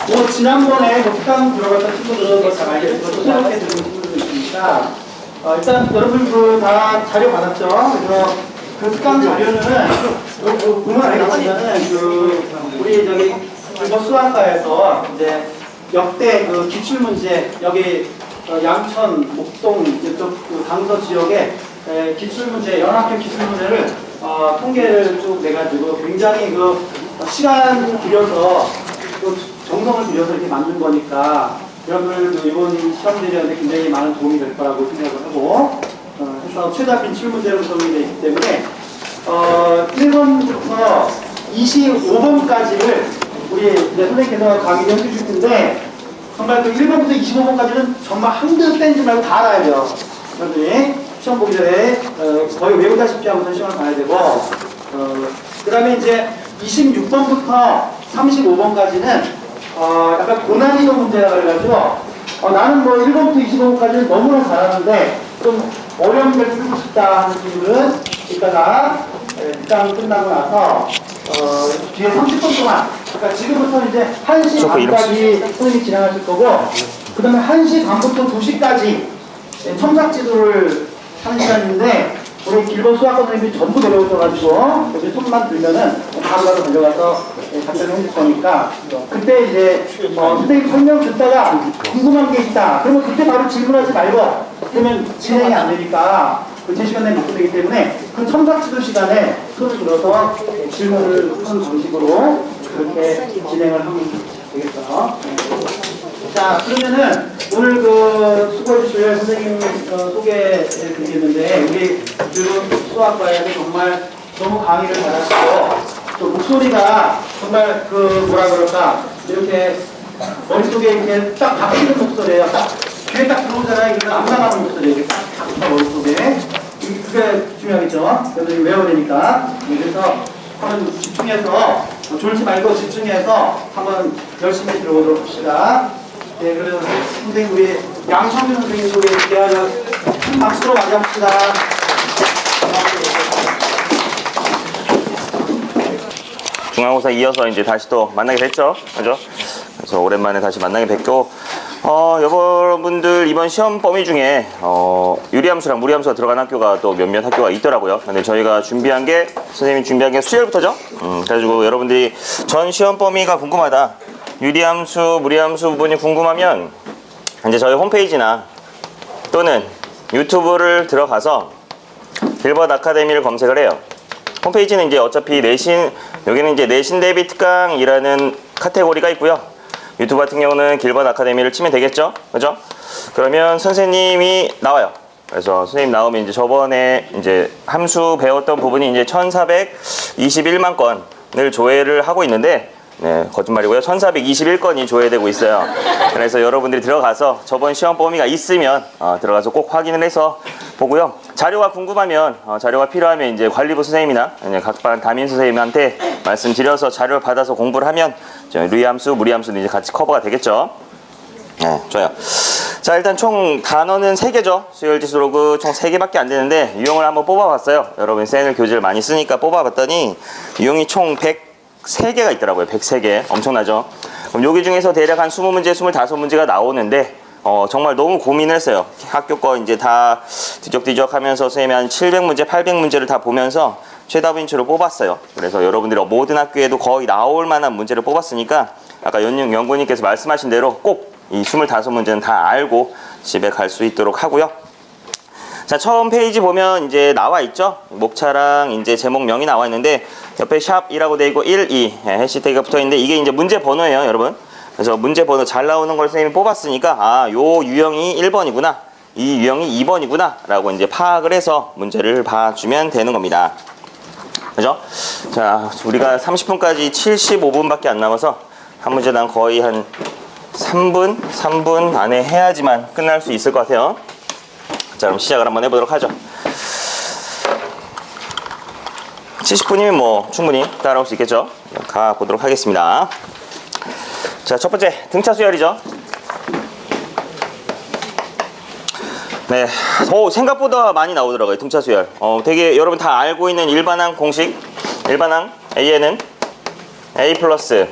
뭐 지난번에 특강 들어갔던 친구들은 그걸 잘 알겠지만 또 새롭게 들은 친구들도 있으니까 일단 여러분들 다 자료 받았죠? 그래서 그 특강 자료는 보면 알겠지만은 우리 저기 일본 수학과에서 이제 역대 그 기출문제 여기 양천, 목동 이쪽 그 강서 지역의 기출문제 연합형 기출문제를 통계를 쭉 내가지고 굉장히 그 시간 들여서 또 정성을 들여서 이렇게 만든 거니까 여러분들 이번 시험들이 굉장히 많은 도움이 될 거라고 생각을 하고 해서 최다 기출문제로 구성이 되어 있기 때문에 1번부터 25번까지를 우리 이제 선생님께서 강의를 해주실 텐데 정말 그 1번부터 25번까지는 정말 한두 뺀지 말고 다 알아야 돼요. 여러분들이 시험 보기 전에 거의 외우다시피 하고서 시험을 봐야 되고 그 다음에 이제 26번부터 35번까지는 약간 고난이도 문제라 그래가지고 나는 뭐 1번부터 25번까지는 너무나 잘하는데 좀 어려운 걸 쓰고 싶다 하는 분들은 이따가 일단 끝나고 나서 뒤에 30분 동안 그러니까 지금부터 이제 1시 반까지 선생님이 진행하실 거고 그 다음에 1시 반부터 2시까지 첨삭 지도를 하는 시간인데 우리 길본 수학과 선생님이 전부 내려오셔가지고 여기 손만 들면은 바로 달려가서 답변을 해줄 거니까 그때 이제 선생님 설명 듣다가 궁금한 게 있다 그러면 그때 바로 질문하지 말고 그러면 진행이 안 되니까 제 시간 내에 못 되기 때문에 그 첨삭 지도 시간에 손을 들어서 질문을 하는 방식으로 그렇게 진행을 하면 되겠죠. 자, 그러면은 오늘 그 수고해주실 선생님 소개해 드리겠는데 우리 그 수학과에서 정말 너무 강의를 잘하시고 또 목소리가 정말 그 뭐라 그럴까 이렇게 머릿속에 이렇게 딱 박히는 목소리예요. 딱 귀에 딱 들어오잖아요. 이거 안 나가는 목소리예요. 이게 딱 머릿속에 그게 중요하겠죠. 여러분이 외워야 되니까. 그래서 한번 집중해서 졸지 말고 집중해서 한번 열심히 들어보도록 합시다. 네, 그래서 선생님 우리 양성준 선생님 소개 대화를 큰 박수로 맞이합시다. 중간고사 이어서 이제 다시 또 만나게 됐죠, 그죠? 그래서 오랜만에 다시 만나게 됐고, 여러분들 이번 시험 범위 중에 유리함수랑 무리함수가 들어간 학교가 또 몇몇 학교가 있더라고요. 근데 저희가 준비한 게 선생님이 준비한 게 수열부터죠. 그래가지고 여러분들이 전 시험 범위가 궁금하다. 유리함수, 무리함수 부분이 궁금하면 이제 저희 홈페이지나 또는 유튜브를 들어가서 길벗 아카데미를 검색을 해요. 홈페이지는 이제 어차피 여기는 이제 내신 대비 특강이라는 카테고리가 있고요. 유튜브 같은 경우는 길벗 아카데미를 치면 되겠죠? 그죠? 그러면 선생님이 나와요. 그래서 선생님 나오면 이제 저번에 이제 함수 배웠던 부분이 이제 1421만 건을 조회를 하고 있는데 네, 거짓말이고요. 1421건이 조회되고 있어요. 그래서 여러분들이 들어가서 저번 시험 범위가 있으면 들어가서 꼭 확인을 해서 보고요. 자료가 궁금하면 자료가 필요하면 이제 관리부 선생님이나 각반 담임 선생님한테 말씀드려서 자료를 받아서 공부를 하면 유리함수, 무리함수는 이제 같이 커버가 되겠죠. 네, 좋아요. 자, 일단 총 단어는 3개죠. 수열지수 로그 총 3개밖에 안 되는데 유형을 한번 뽑아봤어요. 여러분 세늘 교재를 많이 쓰니까 뽑아봤더니 유형이 총 103개가 있더라고요. 103개. 엄청나죠? 그럼 여기 중에서 대략 한 20문제, 25문제가 나오는데 정말 너무 고민을 했어요. 학교 거 이제 다 뒤적뒤적 하면서 선생님이 한 700문제, 800문제를 다 보면서 최다 인치로 뽑았어요. 그래서 여러분들이 모든 학교에도 거의 나올 만한 문제를 뽑았으니까 아까 연구님께서 말씀하신 대로 꼭 이 25문제는 다 알고 집에 갈 수 있도록 하고요. 자, 처음 페이지 보면 이제 나와 있죠. 목차랑 이제 제목명이 나와 있는데 옆에 샵이라고 되어 있고 1, 2 해시태그가 붙어 있는데 이게 이제 문제 번호예요, 여러분. 그래서 문제 번호 잘 나오는 걸 선생님이 뽑았으니까 요 유형이 1번이구나, 이 유형이 2번이구나 라고 이제 파악을 해서 문제를 봐주면 되는 겁니다. 그죠? 자, 우리가 30분까지 75분밖에 안 남아서 한 문제당 거의 한 3분 안에 해야지만 끝날 수 있을 것 같아요. 자, 그럼 시작을 한번 해보도록 하죠. 70분이면 뭐 충분히 따라올 수 있겠죠. 가보도록 하겠습니다. 자, 첫 번째 등차 수열이죠. 네, 생각보다 많이 나오더라고요. 등차 수열. 되게 여러분 다 알고 있는 일반항 공식, 일반항 A에는 a 플러스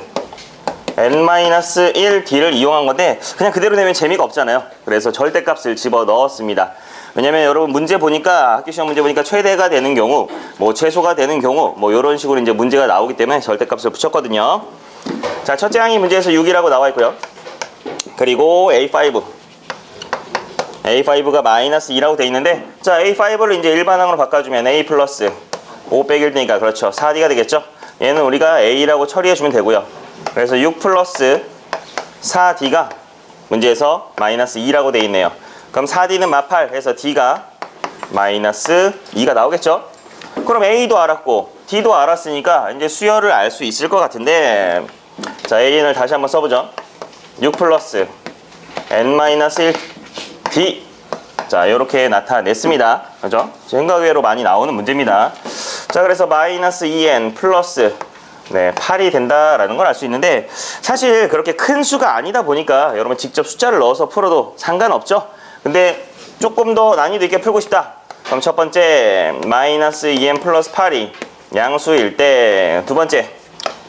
n-1d를 이용한 건데 그냥 그대로 내면 재미가 없잖아요. 그래서 절대값을 집어 넣었습니다. 왜냐면 여러분 문제 보니까 학교 시험 문제 보니까 최대가 되는 경우 뭐 최소가 되는 경우 뭐 이런 식으로 이제 문제가 나오기 때문에 절대값을 붙였거든요. 자, 첫째 항이 문제에서 6이라고 나와 있고요. 그리고 A5가 마이너스 2라고 돼 있는데, 자, A5를 이제 일반항으로 바꿔주면 A 플러스 5 빼기 1되니까 그렇죠. 4D가 되겠죠. 얘는 우리가 A라고 처리해주면 되고요. 그래서 6 플러스 4D가 문제에서 마이너스 2라고 돼 있네요. 그럼 4D는 마팔 해서 D가 마이너스 2가 나오겠죠. 그럼 A도 알았고 D도 알았으니까 이제 수열을 알 수 있을 것 같은데, 자, An을 다시 한번 써보죠. 6 플러스 n-1 D. 자, 이렇게 나타냈습니다. 그죠? 생각외로 많이 나오는 문제입니다. 자, 그래서 마이너스 2n 플러스 8이 된다라는 걸 알 수 있는데, 사실 그렇게 큰 수가 아니다 보니까 여러분 직접 숫자를 넣어서 풀어도 상관없죠. 근데 조금 더 난이도 있게 풀고 싶다. 그럼 첫 번째 마이너스 2n 플러스 8이 양수일 때, 두 번째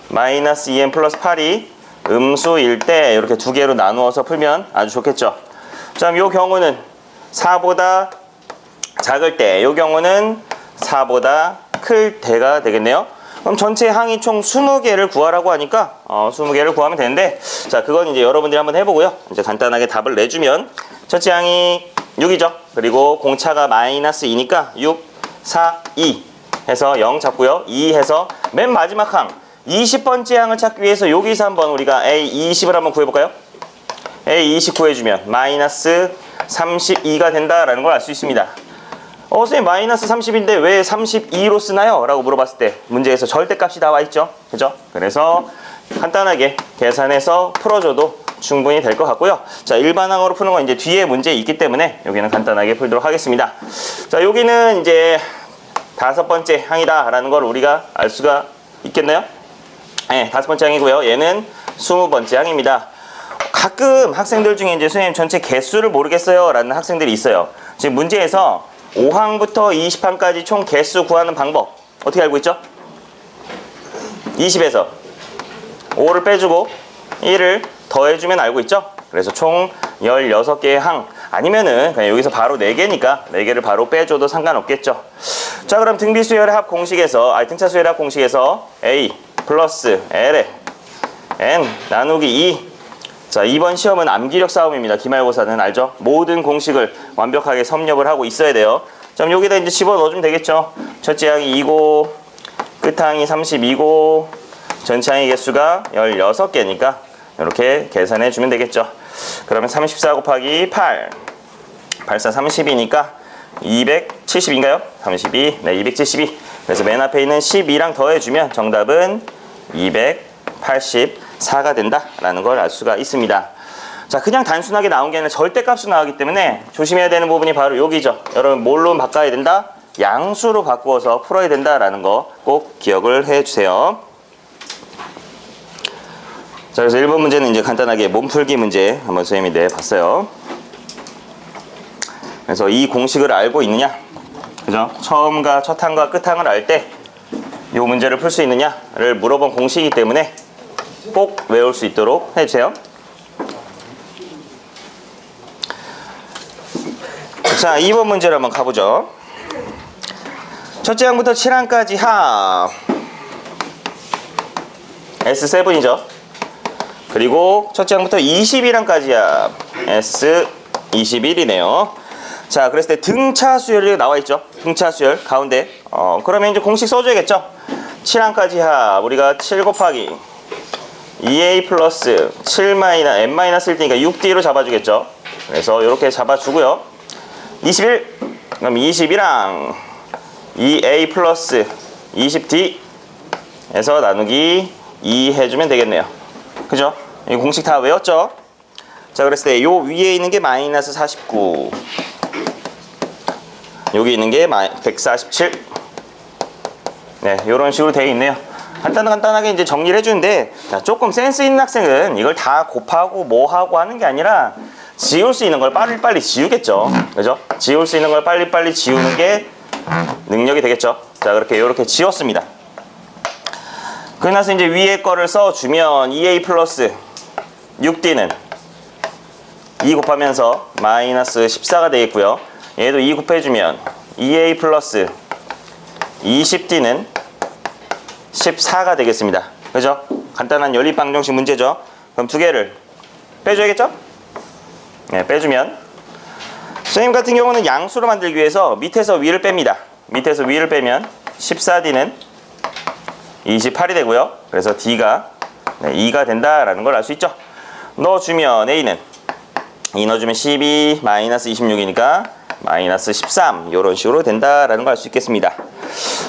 마이너스 2n 플러스 8이 음수일 때 이렇게 두 개로 나누어서 풀면 아주 좋겠죠. 자, 이 경우는 4보다 작을 때, 이 경우는 4보다 클 때가 되겠네요. 그럼 전체 항이 총 20개를 구하라고 하니까 20개를 구하면 되는데, 자, 그건 이제 여러분들이 한번 해보고요. 이제 간단하게 답을 내주면 첫째 항이 6이죠. 그리고 공차가 마이너스 2니까 6, 4, 2 해서 0 잡고요. 2 해서 맨 마지막 항 20번째 항을 찾기 위해서 여기서 한번 우리가 A20을 한번 구해볼까요? A20 구해주면 마이너스 32가 된다라는 걸 알 수 있습니다. 선생님 마이너스 30인데 왜 32로 쓰나요? 라고 물어봤을 때 문제에서 절대값이 나와 있죠. 그죠? 그래서 간단하게 계산해서 풀어줘도 충분히 될 것 같고요. 자, 일반항으로 푸는 건 이제 뒤에 문제 있기 때문에 여기는 간단하게 풀도록 하겠습니다. 자, 여기는 이제 5번째 항이다 라는 걸 우리가 알 수가 있겠나요? 네, 5번째 항이고요. 얘는 20번째 항입니다. 가끔 학생들 중에 이제 선생님 전체 개수를 모르겠어요 라는 학생들이 있어요. 지금 문제에서 5항부터 20항까지 총 개수 구하는 방법 어떻게 알고 있죠? 20에서 5를 빼주고 1을 더해주면 알고 있죠? 그래서 총 16개의 항, 아니면은 그냥 여기서 바로 4개니까 4개를 바로 빼줘도 상관없겠죠. 자, 그럼 등비수열의 합 공식에서, 등차수열의 합 공식에서 A 플러스 L에 N 나누기 2. 자, 이번 시험은 암기력 싸움입니다. 기말고사는 알죠? 모든 공식을 완벽하게 섭렵을 하고 있어야 돼요. 자, 그럼 여기다 이제 집어넣어주면 되겠죠. 첫째 항이 2고 끝항이 32고 전체 항의 개수가 16개니까 이렇게 계산해 주면 되겠죠. 그러면 34 곱하기 8 84 30이니까 270인가요? 32, 네, 272. 그래서 맨 앞에 있는 12랑 더해주면 정답은 284가 된다라는 걸 알 수가 있습니다. 자, 그냥 단순하게 나온 게 아니라 절대값으로 나오기 때문에 조심해야 되는 부분이 바로 여기죠. 여러분 뭘로 바꿔야 된다? 양수로 바꾸어서 풀어야 된다라는 거 꼭 기억을 해주세요. 자, 그래서 1번 문제는 이제 간단하게 몸풀기 문제 한번 선생님이 내봤어요. 그래서 이 공식을 알고 있느냐? 그죠? 처음과 첫 항과 끝 항을 알 때 이 문제를 풀 수 있느냐를 물어본 공식이기 때문에 꼭 외울 수 있도록 해주세요. 자, 2번 문제를 한번 가보죠. 첫째 항부터 7항까지 합 S7이죠. 그리고 첫째 항부터 21항까지 합 S21이네요. 자, 그랬을 때 등차 수열이 나와 있죠. 등차 수열 가운데. 그러면 이제 공식 써줘야겠죠. 7항까지 합 우리가 7 곱하기 2a 플러스 7 마이너스 n 마이너스 1이니까 6d로 잡아주겠죠. 그래서 이렇게 잡아주고요. 21 그럼 21항 2a 플러스 20d 에서 나누기 2 해주면 되겠네요. 그죠? 이 공식 다 외웠죠? 자, 그랬을 때 요 위에 있는 게 마이너스 49, 여기 있는 게 147. 네, 요런 식으로 되어 있네요. 간단하게 이제 정리를 해주는데, 자, 조금 센스 있는 학생은 이걸 다 곱하고 뭐하고 하는 게 아니라 지울 수 있는 걸 빨리빨리 지우겠죠. 그죠? 지울 수 있는 걸 빨리빨리 지우는 게 능력이 되겠죠. 자, 이렇게 지웠습니다. 그나서 이제 위에 거를 써주면 2a 플러스 6d는 2 곱하면서 마이너스 14가 되겠고요. 얘도 2 곱해주면 2a 플러스 20d는 14가 되겠습니다. 그죠? 간단한 연립방정식 문제죠. 그럼 두 개를 빼줘야겠죠? 네, 빼주면 선생님 같은 경우는 양수로 만들기 위해서 밑에서 위를 뺍니다. 밑에서 위를 빼면 14d는 28이 되고요. 그래서 d가 2가 된다라는 걸 알 수 있죠. 넣어주면 a는 2 넣어주면 12 마이너스 26이니까 마이너스 13 이런 식으로 된다라는 걸 알 수 있겠습니다.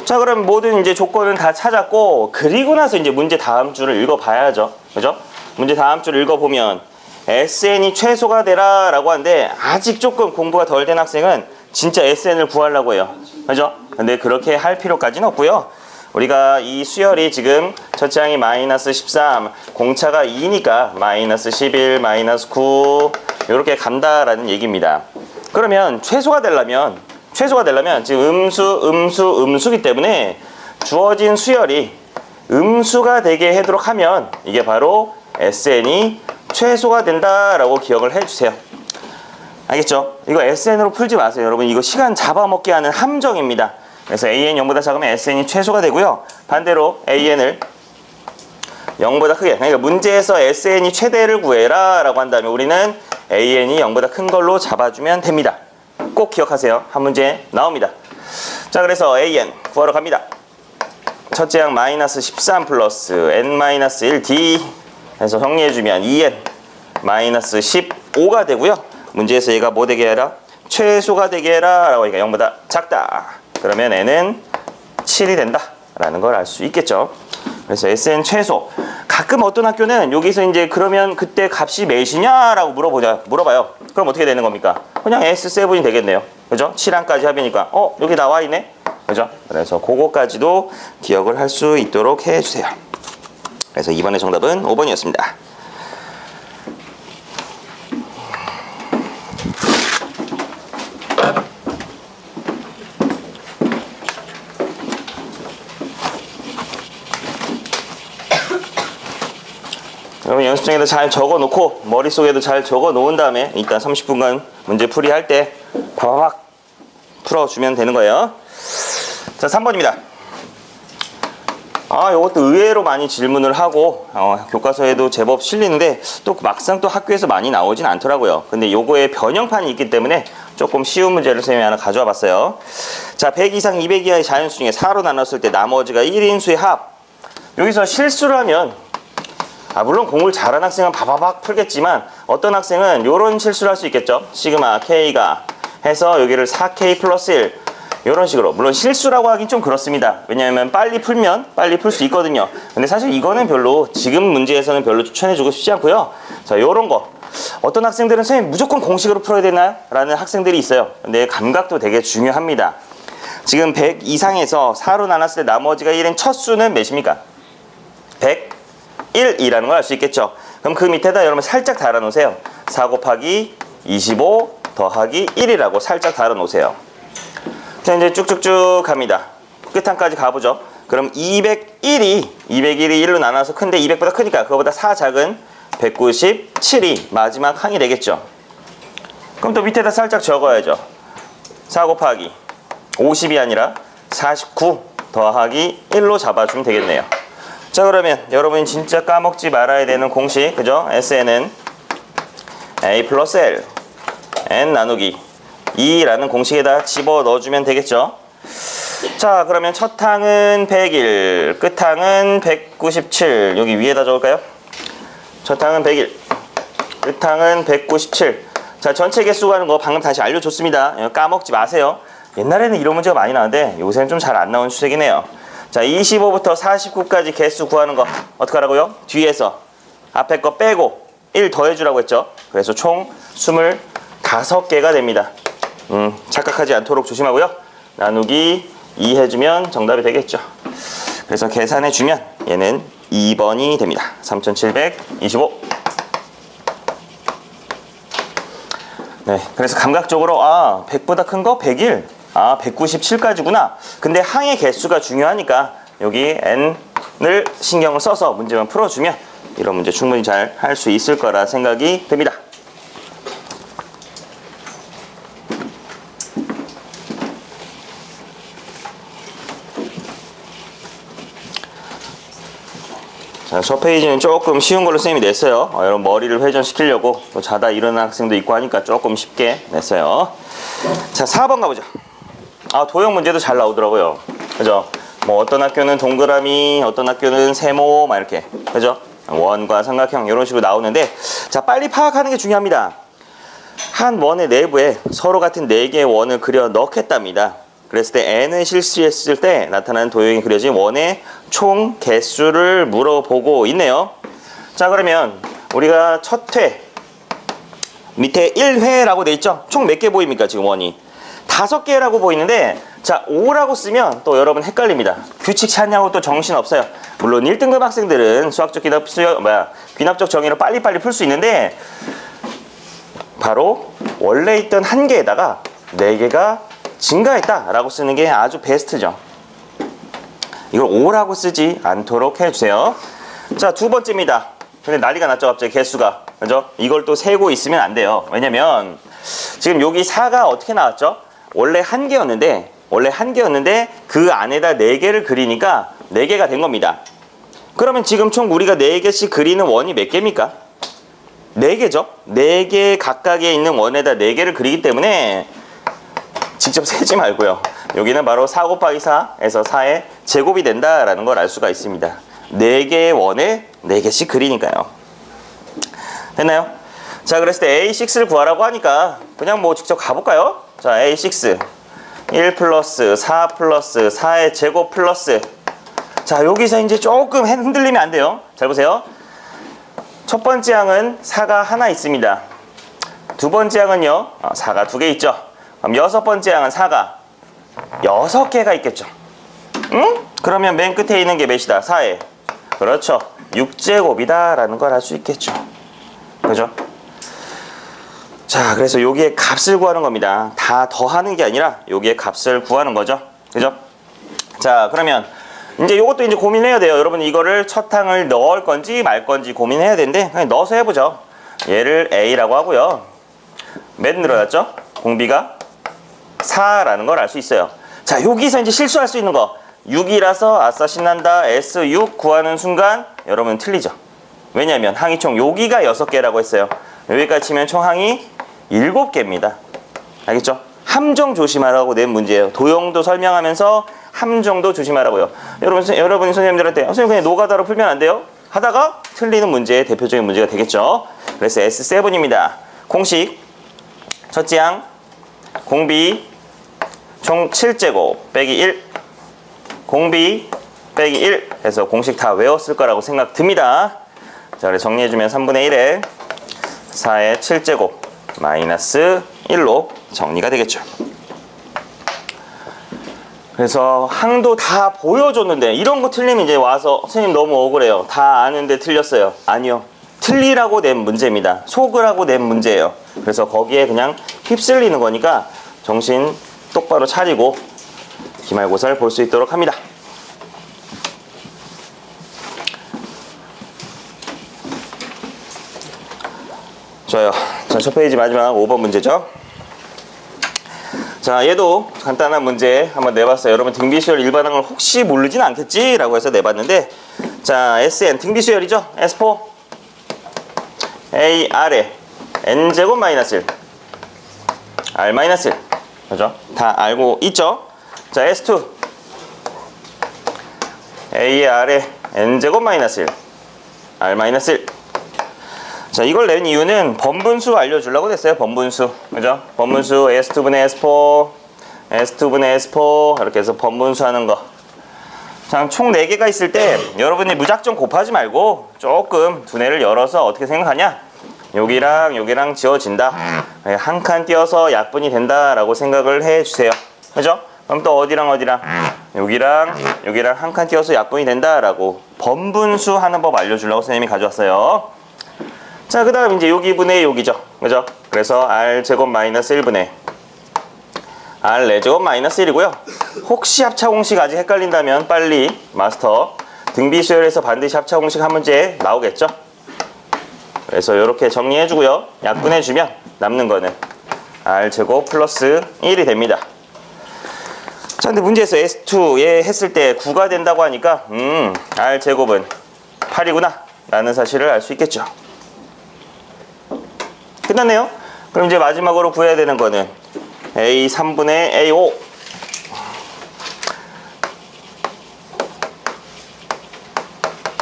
자, 그럼 모든 이제 조건은 다 찾았고, 그리고 나서 이제 문제 다음 줄을 읽어봐야죠. 그죠? 문제 다음 줄을 읽어보면 SN이 최소가 되라 라고 하는데, 아직 조금 공부가 덜 된 학생은 진짜 SN을 구하려고 해요. 그죠? 근데 그렇게 할 필요까지는 없고요. 우리가 이 수열이 지금 첫째 항이 마이너스 13, 공차가 2니까 마이너스 11, 마이너스 9 이렇게 간다라는 얘기입니다. 그러면 최소가 되려면 지금 음수기 때문에 주어진 수열이 음수가 되게 하도록 하면 이게 바로 SN이 최소가 된다라고 기억을 해주세요. 알겠죠? 이거 SN으로 풀지 마세요. 여러분, 이거 시간 잡아먹게 하는 함정입니다. 그래서 AN 0보다 작으면 SN이 최소가 되고요. 반대로 AN을 0보다 크게, 그러니까 문제에서 SN이 최대를 구해라 라고 한다면 우리는 AN이 0보다 큰 걸로 잡아주면 됩니다. 꼭 기억하세요. 한 문제 나옵니다. 자, 그래서 AN 구하러 갑니다. 첫째 항 마이너스 13 플러스 N-1D 해서 정리해주면 2N 마이너스 15가 되고요. 문제에서 얘가 뭐 되게 해라? 최소가 되게 해라 라고 하니까 0보다 작다. 그러면 N은 7이 된다 라는 걸 알 수 있겠죠. 그래서 SN 최소. 가끔 어떤 학교는 여기서 이제 그러면 그때 값이 몇이냐 라고 물어봐요. 그럼 어떻게 되는 겁니까? 그냥 S7이 되겠네요. 그죠? 7항까지 합이니까 여기 나와 있네. 그죠? 그래서 그거까지도 기억을 할 수 있도록 해주세요. 그래서 이번에 정답은 5번이었습니다. 여러분, 연습장에도 잘 적어놓고 머릿속에도 잘 적어놓은 다음에 일단 30분간 문제 풀이할 때 바바박 풀어주면 되는 거예요. 자, 3번입니다. 요것도 의외로 많이 질문을 하고 교과서에도 제법 실리는데 또 막상 또 학교에서 많이 나오진 않더라고요. 근데 요거에 변형판이 있기 때문에 조금 쉬운 문제를 선생님이 하나 가져와 봤어요. 자, 100 이상 200 이하의 자연수 중에 4로 나눴을 때 나머지가 1인수의 합. 여기서 실수를 하면 물론 공부를 잘하는 학생은 바바박 풀겠지만 어떤 학생은 이런 실수를 할 수 있겠죠. 시그마 K가 해서 여기를 4K 플러스 1 이런 식으로. 물론 실수라고 하긴 좀 그렇습니다. 왜냐하면 빨리 풀면 빨리 풀 수 있거든요. 근데 사실 이거는 별로 지금 문제에서는 별로 추천해주고 싶지 않고요. 자, 요런 거 어떤 학생들은 선생님 무조건 공식으로 풀어야 되나요? 라는 학생들이 있어요. 근데 감각도 되게 중요합니다. 지금 100 이상에서 4로 나눴을 때 나머지가 1인 첫 수는 몇입니까? 101이라는 걸 알 수 있겠죠. 그럼 그 밑에다 여러분 살짝 달아놓으세요. 4 곱하기 25 더하기 1이라고 살짝 달아놓으세요. 자, 이제 쭉쭉쭉 갑니다. 끝항까지 가보죠. 그럼 201이 1로 나눠서 큰데 200보다 크니까 그거보다 4 작은 197이 마지막 항이 되겠죠. 그럼 또 밑에다 살짝 적어야죠. 4 곱하기 50이 아니라 49 더하기 1로 잡아주면 되겠네요. 자, 그러면 여러분이 진짜 까먹지 말아야 되는 공식, 그죠? SN은 A 플러스 L N 나누기 2라는 공식에다 집어 넣어주면 되겠죠. 자, 그러면 첫 항은 101, 끝 항은 197. 여기 위에다 적을까요? 첫 항은 101, 끝 항은 197. 자, 전체 개수 가는 거 방금 다시 알려줬습니다. 까먹지 마세요. 옛날에는 이런 문제가 많이 나왔는데 요새는 좀 잘 안 나오는 추세이네요. 자, 25부터 49까지 개수 구하는 거 어떻게 하라고요? 뒤에서 앞에 거 빼고 1 더해주라고 했죠. 그래서 총 25개가 됩니다. 착각하지 않도록 조심하고요. 나누기 2 해주면 정답이 되겠죠. 그래서 계산해주면 얘는 2번이 됩니다. 3725. 네, 그래서 감각적으로 100보다 큰 거 101. 197까지구나. 근데 항의 개수가 중요하니까 여기 N 신경을 써서 문제만 풀어주면 이런 문제 충분히 잘 할 수 있을 거라 생각이 됩니다. 자, 저 페이지는 조금 쉬운 걸로 쌤이 냈어요. 여러분 머리를 회전시키려고 또 자다 일어나는 학생도 있고 하니까 조금 쉽게 냈어요. 자, 4번 가보죠. 도형 문제도 잘 나오더라고요. 그죠? 뭐 어떤 학교는 동그라미, 어떤 학교는 세모, 막 이렇게. 그죠? 원과 삼각형 이런 식으로 나오는데, 자, 빨리 파악하는 게 중요합니다. 한 원의 내부에 서로 같은 4개의 원을 그려 넣겠답니다. 그랬을 때 n을 실시했을 때 나타나는 도형이 그려진 원의 총 개수를 물어보고 있네요. 자, 그러면 우리가 첫 회 밑에 1회라고 돼 있죠? 총 몇 개 보입니까 지금 원이? 5개라고 보이는데, 자, 5라고 쓰면 또 여러분 헷갈립니다. 규칙 찾냐고 또 정신 없어요. 물론 1등급 학생들은 수학적 귀납적 정의를 빨리빨리 풀 수 있는데, 바로 원래 있던 1개에다가 4개가 증가했다라고 쓰는 게 아주 베스트죠. 이걸 5라고 쓰지 않도록 해주세요. 자, 2번째입니다. 근데 난리가 났죠, 갑자기 개수가. 그죠? 이걸 또 세고 있으면 안 돼요. 왜냐면 지금 여기 4가 어떻게 나왔죠? 원래 1개였는데 그 안에다 4개를 그리니까 4개가 된 겁니다. 그러면 지금 총 우리가 4개씩 그리는 원이 몇 개입니까? 4개죠? 4개 각각에 있는 원에다 4개를 그리기 때문에 직접 세지 말고요. 여기는 바로 4 곱하기 4에서 4의 제곱이 된다라는 걸 알 수가 있습니다. 4개의 원에 4개씩 그리니까요. 됐나요? 자, 그랬을 때 A6를 구하라고 하니까 그냥 뭐 직접 가볼까요? 자, A6 1 플러스 4 플러스 4의 제곱 플러스, 자, 여기서 이제 조금 흔들리면 안 돼요. 잘 보세요. 첫 번째 항은 4가 하나 있습니다. 두 번째 항은요, 4가 2개 있죠. 그럼 여섯 번째 항은 4가 6개가 있겠죠. 응? 그러면 맨 끝에 있는 게 몇이다? 4에. 그렇죠. 6제곱이다 라는 걸 알 수 있겠죠. 그죠? 자, 그래서 여기에 값을 구하는 겁니다. 다 더하는 게 아니라 여기에 값을 구하는 거죠. 그죠? 자, 그러면 이제 요것도 이제 고민해야 돼요. 여러분 이거를 첫 항을 넣을 건지 말 건지 고민해야 되는데 그냥 넣어서 해보죠. 얘를 A라고 하고요. 몇 늘어났죠? 공비가 4라는 걸 알 수 있어요. 자, 여기서 이제 실수할 수 있는 거, 6이라서 아싸 신난다 S6 구하는 순간 여러분 틀리죠. 왜냐면 항이 총 여기가 6개라고 했어요. 여기까지 치면 총 항이 7개입니다. 알겠죠? 함정 조심하라고 낸 문제예요. 도형도 설명하면서 함정도 조심하라고요. 여러분이 선생님들한테 선생님 그냥 노가다로 풀면 안 돼요? 하다가 틀리는 문제의 대표적인 문제가 되겠죠. 그래서 S7입니다. 공식 첫째 항 공비 총 7제곱 빼기 1 공비 빼기 1 해서 공식 다 외웠을 거라고 생각 듭니다. 자, 그래서 정리해주면 3분의 1에 4의 7제곱 마이너스 1로 정리가 되겠죠. 그래서 항도 다 보여줬는데 이런 거 틀리면 이제 와서 선생님 너무 억울해요. 다 아는데 틀렸어요. 아니요. 틀리라고 낸 문제입니다. 속으라고 낸 문제예요. 그래서 거기에 그냥 휩쓸리는 거니까 정신 똑바로 차리고 기말고사를 볼 수 있도록 합니다. 좋아요. 자, 첫 페이지 마지막 5번 문제죠. 자, 얘도 간단한 문제 한번 내봤어요. 여러분 등비수열 일반항을 혹시 모르진 않겠지? 라고 해서 내봤는데, 자, SN 등비수열이죠. S4 A R에 N제곱 마이너스 1 R 마이너스 1, 그죠? 다 알고 있죠? 자, S2 A R에 N제곱 마이너스 1 R 마이너스 1. 자, 이걸 낸 이유는 번분수 알려주려고 됐어요. 번분수. 그죠? 번분수 S2분의 S4, S2분의 S4 이렇게 해서 번분수 하는 거. 자, 총 4개가 있을 때 여러분이 무작정 곱하지 말고 조금 두뇌를 열어서 어떻게 생각하냐? 여기랑 여기랑 지워진다. 한 칸 띄어서 약분이 된다라고 생각을 해주세요. 그죠? 그럼 또 어디랑 어디랑? 여기랑 여기랑 한 칸 띄어서 약분이 된다라고 번분수 하는 법 알려주려고 선생님이 가져왔어요. 자, 그 다음 이제 여기분의 여기죠. 그죠? 그래서 R제곱 마이너스 1분의 R 4제곱 마이너스 1이고요. 혹시 합차 공식 아직 헷갈린다면 빨리 마스터 등비수열에서 반드시 합차 공식 한 문제 나오겠죠. 그래서 이렇게 정리해주고요. 약분해주면 남는 거는 R제곱 플러스 1이 됩니다. 자, 근데 문제에서 S2에 했을 때 9가 된다고 하니까 R제곱은 8이구나 라는 사실을 알 수 있겠죠. 끝났네요. 그럼 이제 마지막으로 구해야 되는 거는 A 3분의 A5.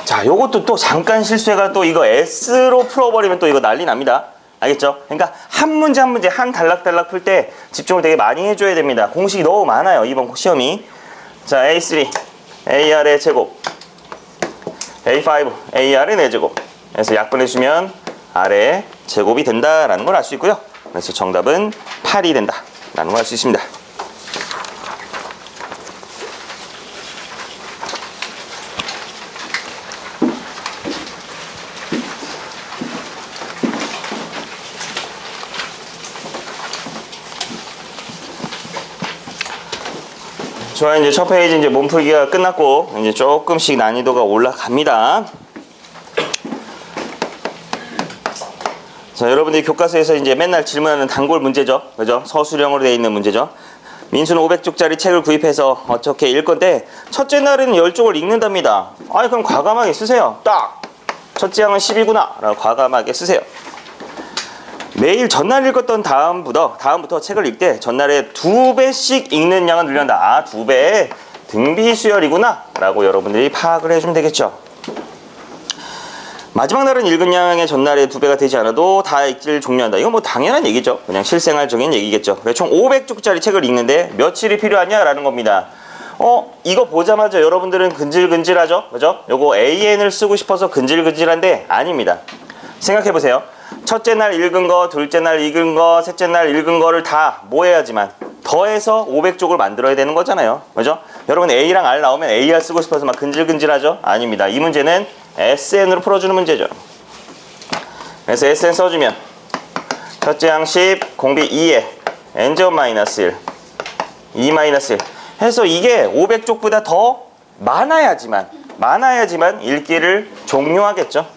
자, 요것도 또 잠깐 실수해가 또 이거 S로 풀어버리면 또 이거 난리 납니다. 알겠죠? 그러니까 한 문제 한 문제 한 단락단락 풀 때 집중을 되게 많이 해줘야 됩니다. 공식이 너무 많아요, 이번 시험이. 자, A3, AR의 제곱, A5, AR의 4제곱. 그래서 약분해주면 R의 제곱이 된다라는 걸 알 수 있고요. 그래서 정답은 8이 된다라는 걸 알 수 있습니다. 좋아요. 이제 첫 페이지 이제 몸풀기가 끝났고 이제 조금씩 난이도가 올라갑니다. 자, 여러분들이 교과서에서 이제 맨날 질문하는 단골 문제죠. 그죠? 서술형으로 되어 있는 문제죠. 민수는 500쪽짜리 책을 구입해서 어떻게 읽을 건데 첫째 날에는 10쪽을 읽는답니다. 아니, 그럼 과감하게 쓰세요. 딱! 첫째 항은 10이구나 라고 과감하게 쓰세요. 매일 전날 읽었던 다음부터 책을 읽을 때 전날에 2배씩 읽는 양을 늘린다. 아, 2배. 등비수열이구나 라고 여러분들이 파악을 해주면 되겠죠. 마지막 날은 읽은 양의 전날에 2배가 되지 않아도 다 읽기를 종료한다. 이건 뭐 당연한 얘기죠. 그냥 실생활적인 얘기겠죠. 그래, 총 500쪽짜리 책을 읽는데 며칠이 필요하냐라는 겁니다. 이거 보자마자 여러분들은 근질근질하죠? 그죠? 요거 AN을 쓰고 싶어서 근질근질한데 아닙니다. 생각해보세요. 첫째 날 읽은 거, 둘째 날 읽은 거, 셋째 날 읽은 거를 다 모아야지만 더해서 500쪽을 만들어야 되는 거잖아요. 그죠? 여러분 A랑 R 나오면 AR 쓰고 싶어서 막 근질근질하죠? 아닙니다. 이 문제는 SN으로 풀어주는 문제죠. 그래서 SN 써주면 첫째 항 10, 공비 2에 N제곱 마이너스 1, 2 마이너스 1 해서 이게 500쪽보다 더 많아야지만 읽기를 종료하겠죠.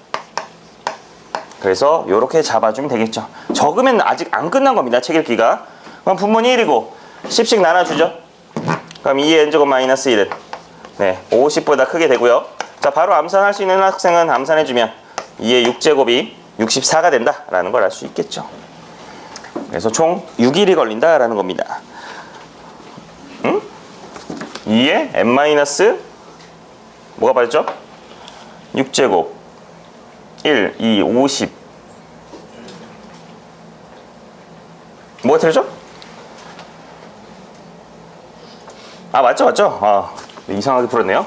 그래서 이렇게 잡아주면 되겠죠. 적으면 아직 안 끝난 겁니다. 책 읽기가. 그럼 분모는 1이고 10씩 나눠주죠. 그럼 2의 N제곱 마이너스 1은 50보다 크게 되고요. 자, 바로 암산할 수 있는 학생은 암산해주면 2의 6제곱이 64가 된다라는 걸 알 수 있겠죠. 그래서 총 6일이 걸린다라는 겁니다. 2의 N 마이너스 뭐가 빠졌죠? 6제곱 1, 2, 50 뭐가 틀렸죠? 아, 맞죠? 아, 이상하게 풀었네요.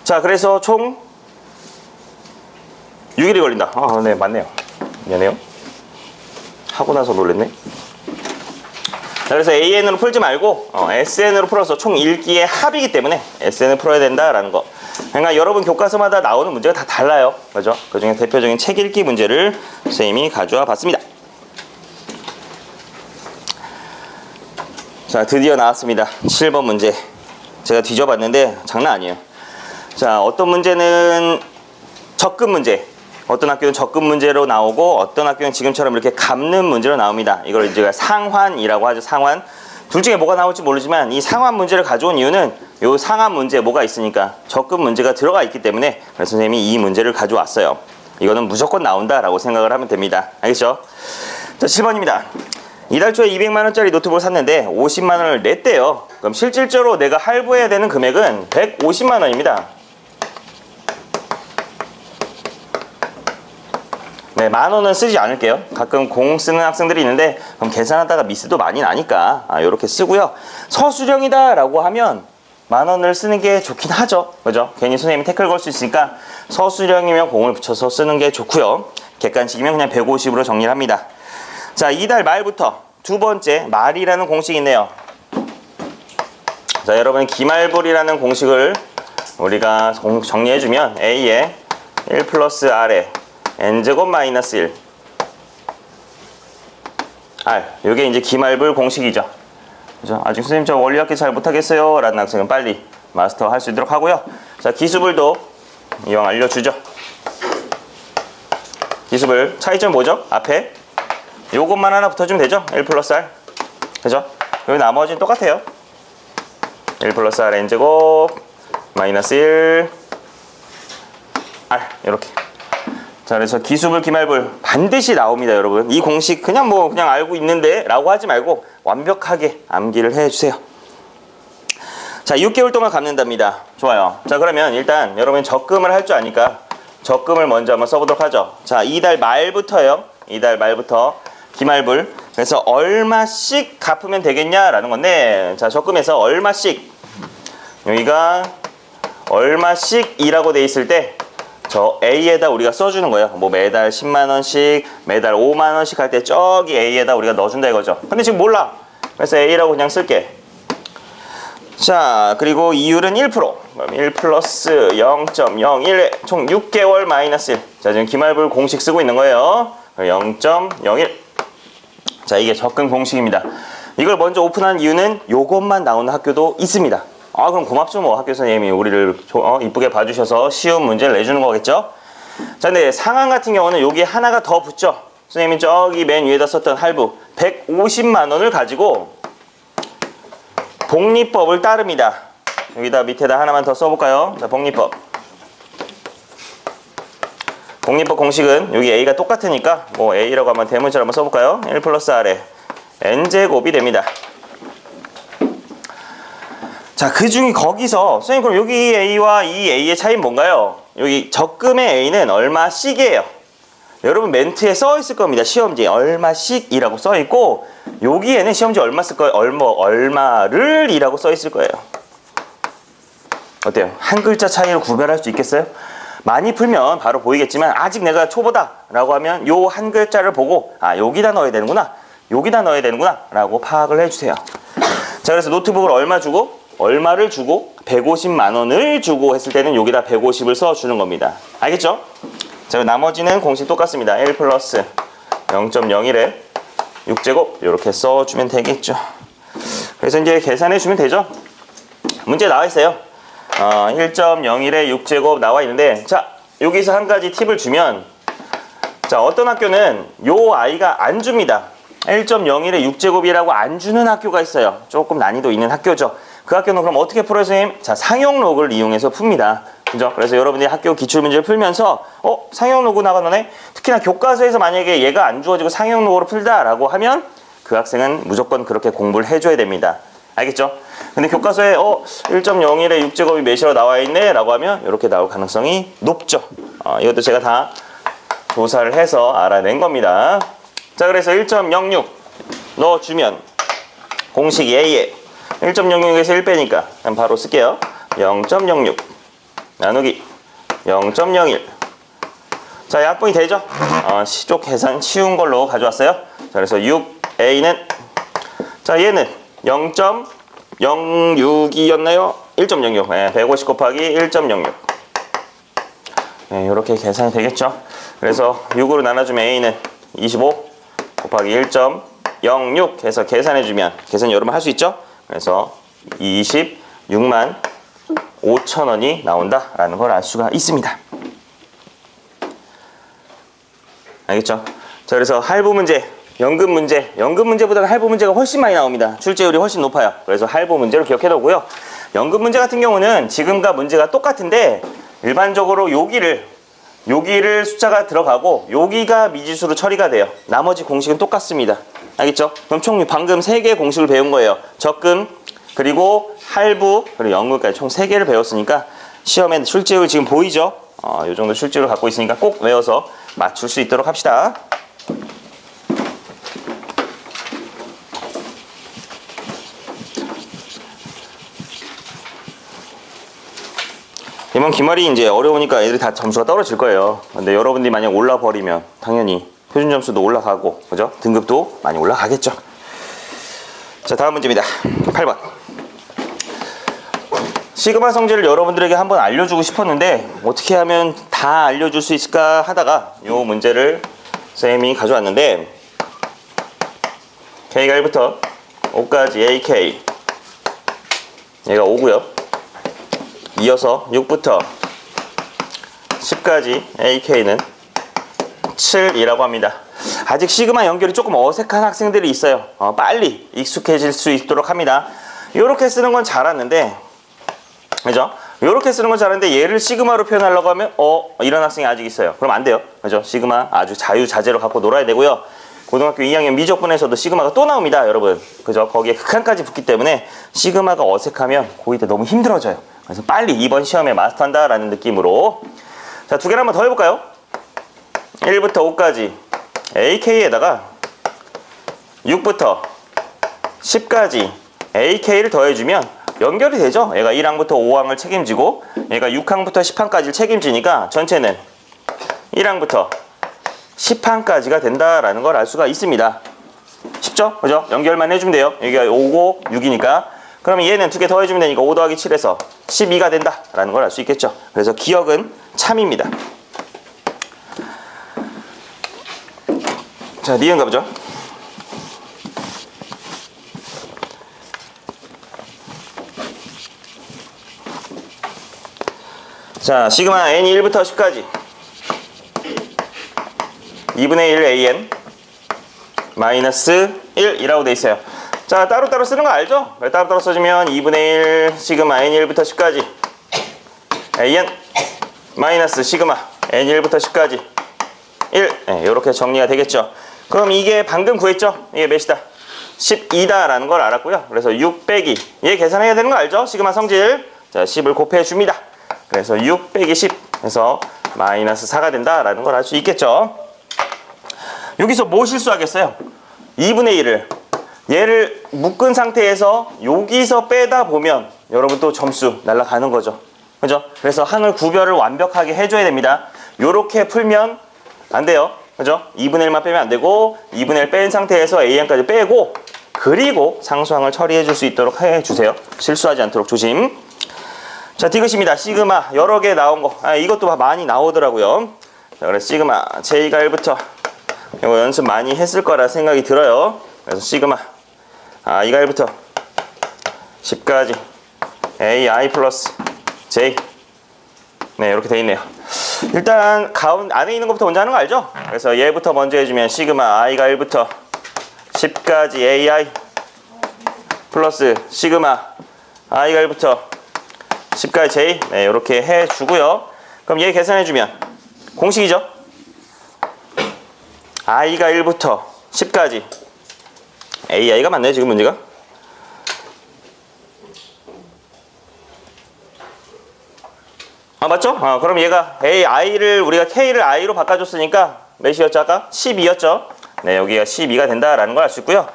자, 그래서 총 6일이 걸린다. 아, 네, 맞네요. 미안해요. 하고 나서 놀랬네. 자, 그래서 AN으로 풀지 말고 SN으로 풀어서 총 읽기의 합이기 때문에 SN을 풀어야 된다라는 거. 그러니까 여러분 교과서마다 나오는 문제가 다 달라요. 그죠? 그 중에 대표적인 책 읽기 문제를 선생님이 가져와 봤습니다. 자, 드디어 나왔습니다. 7번 문제. 제가 뒤져봤는데 장난 아니에요. 자, 어떤 문제는 적금 문제, 어떤 학교는 적금 문제로 나오고 어떤 학교는 지금처럼 이렇게 갚는 문제로 나옵니다. 이걸 이제 상환이라고 하죠. 상환. 둘 중에 뭐가 나올지 모르지만 이 상환 문제를 가져온 이유는 요 상환 문제 뭐가 있으니까 적금 문제가 들어가 있기 때문에 그래서 선생님이 이 문제를 가져왔어요. 이거는 무조건 나온다라고 생각을 하면 됩니다. 알겠죠? 자, 7번입니다. 이달 초에 200만원짜리 노트북을 샀는데 50만원을 냈대요. 그럼 실질적으로 내가 할부해야 되는 금액은 150만원입니다. 네, 만원은 쓰지 않을게요. 가끔 공 쓰는 학생들이 있는데 그럼 계산하다가 미스도 많이 나니까 요렇게 쓰고요. 서술형이다 라고 하면 만원을 쓰는 게 좋긴 하죠. 그죠? 괜히 선생님이 태클 걸 수 있으니까 서술형이면 공을 붙여서 쓰는 게 좋고요. 객관식이면 그냥 150으로 정리를 합니다. 자, 이달 말부터 두 번째 말이라는 공식이 있네요. 자, 여러분 기말불이라는 공식을 우리가 정리해주면 A에 1 플러스 R에 N제곱 마이너스 1 R, 이게 이제 기말불 공식이죠. 그죠? 아직 선생님 저 원리학기 잘 못하겠어요 라는 학생은 빨리 마스터 할 수 있도록 하고요. 자, 기수불도 이왕 알려주죠. 기습을 차이점 뭐죠? 앞에 요것만 하나 붙어주면 되죠? 1 플러스 R. 그죠? 여기 나머지는 똑같아요. 1 플러스 R n제곱 마이너스 1 R 이렇게. 자, 그래서 기수불 기말불 반드시 나옵니다, 여러분. 이 공식 그냥 그냥 알고 있는데 라고 하지 말고 완벽하게 암기를 해주세요. 자, 6개월 동안 갚는답니다. 좋아요. 자, 그러면 일단 여러분 적금을 할 줄 아니까 적금을 먼저 한번 써보도록 하죠. 자, 이달 말부터요. 이달 말부터 기말불. 그래서 얼마씩 갚으면 되겠냐라는 건데, 자, 적금에서 얼마씩, 여기가 얼마씩이라고 돼 있을 때 저 A에다 우리가 써주는 거예요. 뭐 매달 10만원씩, 매달 5만원씩 할 때 저기 A에다 우리가 넣어준다 이거죠. 근데 지금 몰라. 그래서 A라고 그냥 쓸게. 자, 그리고 이율은 1%. 그럼 1 플러스 0.01에 총 6개월 마이너스 1. 자, 지금 기말불 공식 쓰고 있는 거예요. 0.01. 자, 이게 적금 공식입니다. 이걸 먼저 오픈한 이유는 요것만 나오는 학교도 있습니다. 아, 그럼 고맙죠, 뭐. 학교 선생님이 우리를 이쁘게 봐주셔서 쉬운 문제를 내주는 거겠죠? 자, 근데 상한 같은 경우는 여기 하나가 더 붙죠. 선생님이 저기 맨 위에다 썼던 할부 150만 원을 가지고 복리법을 따릅니다. 여기다 밑에다 하나만 더 써볼까요? 자, 복리법. 복리법 공식은 여기 A가 똑같으니까 뭐 A라고 한번 대문자로 한번 써볼까요? 1 플러스 R에 N제곱이 됩니다. 자, 그 중에 거기서 선생님 그럼 여기 A와 이 A의 차이는 뭔가요? 여기 적금의 A는 얼마씩이에요. 여러분 멘트에 써 있을 겁니다. 시험지에 얼마씩이라고 써 있고 여기에는 시험지 얼마 쓸 거예요? 얼마를 이라고 써 있을 거예요. 어때요? 한 글자 차이로 구별할 수 있겠어요? 많이 풀면 바로 보이겠지만 아직 내가 초보다 라고 하면 요 한 글자를 보고 아, 여기다 넣어야 되는구나, 여기다 넣어야 되는구나 라고 파악을 해주세요. 자, 그래서 노트북을 얼마 주고 얼마를 주고 150만 원을 주고 했을 때는 여기다 150을 써주는 겁니다. 알겠죠? 자, 나머지는 공식 똑같습니다. 1 플러스 0.01에 6제곱 이렇게 써주면 되겠죠. 그래서 이제 계산해주면 되죠. 문제 나와 있어요. 1.01에 6제곱 나와 있는데, 자, 여기서 한 가지 팁을 주면, 자, 어떤 학교는 요 아이가 안 줍니다. 1.01에 6제곱이라고 안 주는 학교가 있어요. 조금 난이도 있는 학교죠. 그 학교는 그럼 어떻게 풀어요, 선생님? 자, 상용록을 이용해서 풉니다. 그죠? 그래서 여러분들이 학교 기출문제를 풀면서 상용록으로 나가네? 특히나 교과서에서 만약에 얘가 안 주어지고 상용록으로 풀다라고 하면 그 학생은 무조건 그렇게 공부를 해줘야 됩니다. 알겠죠? 근데 교과서에 1.01에 6제곱이 몇이라고 나와 있네? 라고 하면 이렇게 나올 가능성이 높죠. 이것도 제가 다 조사를 해서 알아낸 겁니다. 자, 그래서 1.06 넣어주면 공식 A에 1.06에서 1 빼니까 그냥 바로 쓸게요. 0.06 나누기 0.01. 자, 약분이 되죠? 시족 계산 쉬운 걸로 가져왔어요. 자, 그래서 6A는, 자, 얘는 0.06이었나요? 1.06. 네, 150 곱하기 1.06. 네, 이렇게 계산이 되겠죠? 그래서 6으로 나눠주면 A는 25 곱하기 1.06 해서 계산해주면, 계산 여러분 할 수 있죠? 그래서 26만 5천 원이 나온다라는 걸 알 수가 있습니다. 알겠죠? 자, 그래서 할부 문제, 연금 문제보다는 할부 문제가 훨씬 많이 나옵니다. 출제율이 훨씬 높아요. 그래서 할부 문제를 기억해 놓고요. 연금 문제 같은 경우는 지금과 문제가 똑같은데 일반적으로 여기를 숫자가 들어가고 여기가 미지수로 처리가 돼요. 나머지 공식은 똑같습니다. 알겠죠? 그럼 총 방금 3개의 공식을 배운 거예요. 적금, 그리고 할부, 그리고 연금까지 총 3개를 배웠으니까 시험에 출제율 지금 보이죠? 이 정도 출제율을 갖고 있으니까 꼭 외워서 맞출 수 있도록 합시다. 이번 기말이 이제 어려우니까 애들이 다 점수가 떨어질 거예요. 근데 여러분들이 만약 올라버리면 당연히 표준 점수도 올라가고, 그죠? 등급도 많이 올라가겠죠. 자, 다음 문제입니다. 8번. 시그마 성질을 여러분들에게 한번 알려주고 싶었는데 어떻게 하면 다 알려줄 수 있을까 하다가 이 문제를 쌤이 가져왔는데, K가 1부터 5까지 AK, 얘가 5고요. 이어서 6부터 10까지 AK는 7이라고 합니다. 아직 시그마 연결이 조금 어색한 학생들이 있어요. 빨리 익숙해질 수 있도록 합니다. 이렇게 쓰는 건 잘하는데, 그죠? 이렇게 쓰는 건 잘하는데 얘를 시그마로 표현하려고 하면 이런 학생이 아직 있어요. 그럼 안 돼요. 그죠? 시그마 아주 자유자재로 갖고 놀아야 되고요. 고등학교 2학년 미적분에서도 시그마가 또 나옵니다, 여러분. 그죠? 거기에 극한까지 붙기 때문에 시그마가 어색하면 고2 때 너무 힘들어져요. 그래서 빨리 이번 시험에 마스터한다라는 느낌으로. 자, 두 개를 한번 더 해볼까요? 1부터 5까지 AK에다가 6부터 10까지 AK를 더해주면 연결이 되죠. 얘가 1항부터 5항을 책임지고 얘가 6항부터 10항까지를 책임지니까 전체는 1항부터 10항까지가 된다라는 걸 알 수가 있습니다. 쉽죠? 그죠? 연결만 해주면 돼요. 여기가 5고 6이니까. 그러면 얘는 두 개 더해주면 되니까 5 더하기 7에서 12가 된다라는 걸 알 수 있겠죠. 그래서 기억은 참입니다. 자, 니은 가보죠. 자, 시그마 n이 1부터 10까지 2분의 1 an 마이너스 1이라고 돼 있어요. 자, 따로따로 쓰는 거 알죠? 따로따로 써주면 2분의 1 시그마 n 1부터 10까지 an 마이너스 시그마 n 1부터 10까지 1. 네, 이렇게 정리가 되겠죠. 그럼 이게 방금 구했죠? 이게 몇이다? 12다라는 걸 알았고요. 그래서 6 빼기 얘 계산해야 되는 거 알죠? 시그마 성질. 자, 10을 곱해 줍니다. 그래서 6 빼기 10 해서 마이너스 4가 된다라는 걸 알 수 있겠죠. 여기서 뭐 실수하겠어요? 2분의 1을 얘를 묶은 상태에서 여기서 빼다 보면 여러분 또 점수 날아가는 거죠. 그죠? 그래서 항을 구별을 완벽하게 해줘야 됩니다. 요렇게 풀면 안 돼요. 그죠? 2분의 1만 빼면 안 되고 2분의 1 뺀 상태에서 AN까지 빼고 그리고 상수항을 처리해 줄 수 있도록 해주세요. 실수하지 않도록 조심. 자, 디귿입니다. 시그마 여러 개 나온 거. 이것도 많이 나오더라고요. 자, 그래서 시그마 J가 1부터 이거 연습 많이 했을 거라 생각이 들어요. 그래서 시그마 I가 1부터 10까지 AI 플러스 J. 네, 이렇게 돼 있네요. 일단 안에 있는 것부터 먼저 하는 거 알죠? 그래서 얘부터 먼저 해주면 시그마 I가 1부터 10까지 AI 플러스 시그마 I가 1부터 10까지 J. 네, 이렇게 해주고요. 그럼 얘 계산해주면 공식이죠? I가 1부터 10까지 AI가 맞나요, 지금 문제가? 맞죠? 그럼 얘가 I를 우리가 K를 I로 바꿔줬으니까 몇이었죠 아까? 12였죠? 네, 여기가 12가 된다라는 걸 알 수 있고요.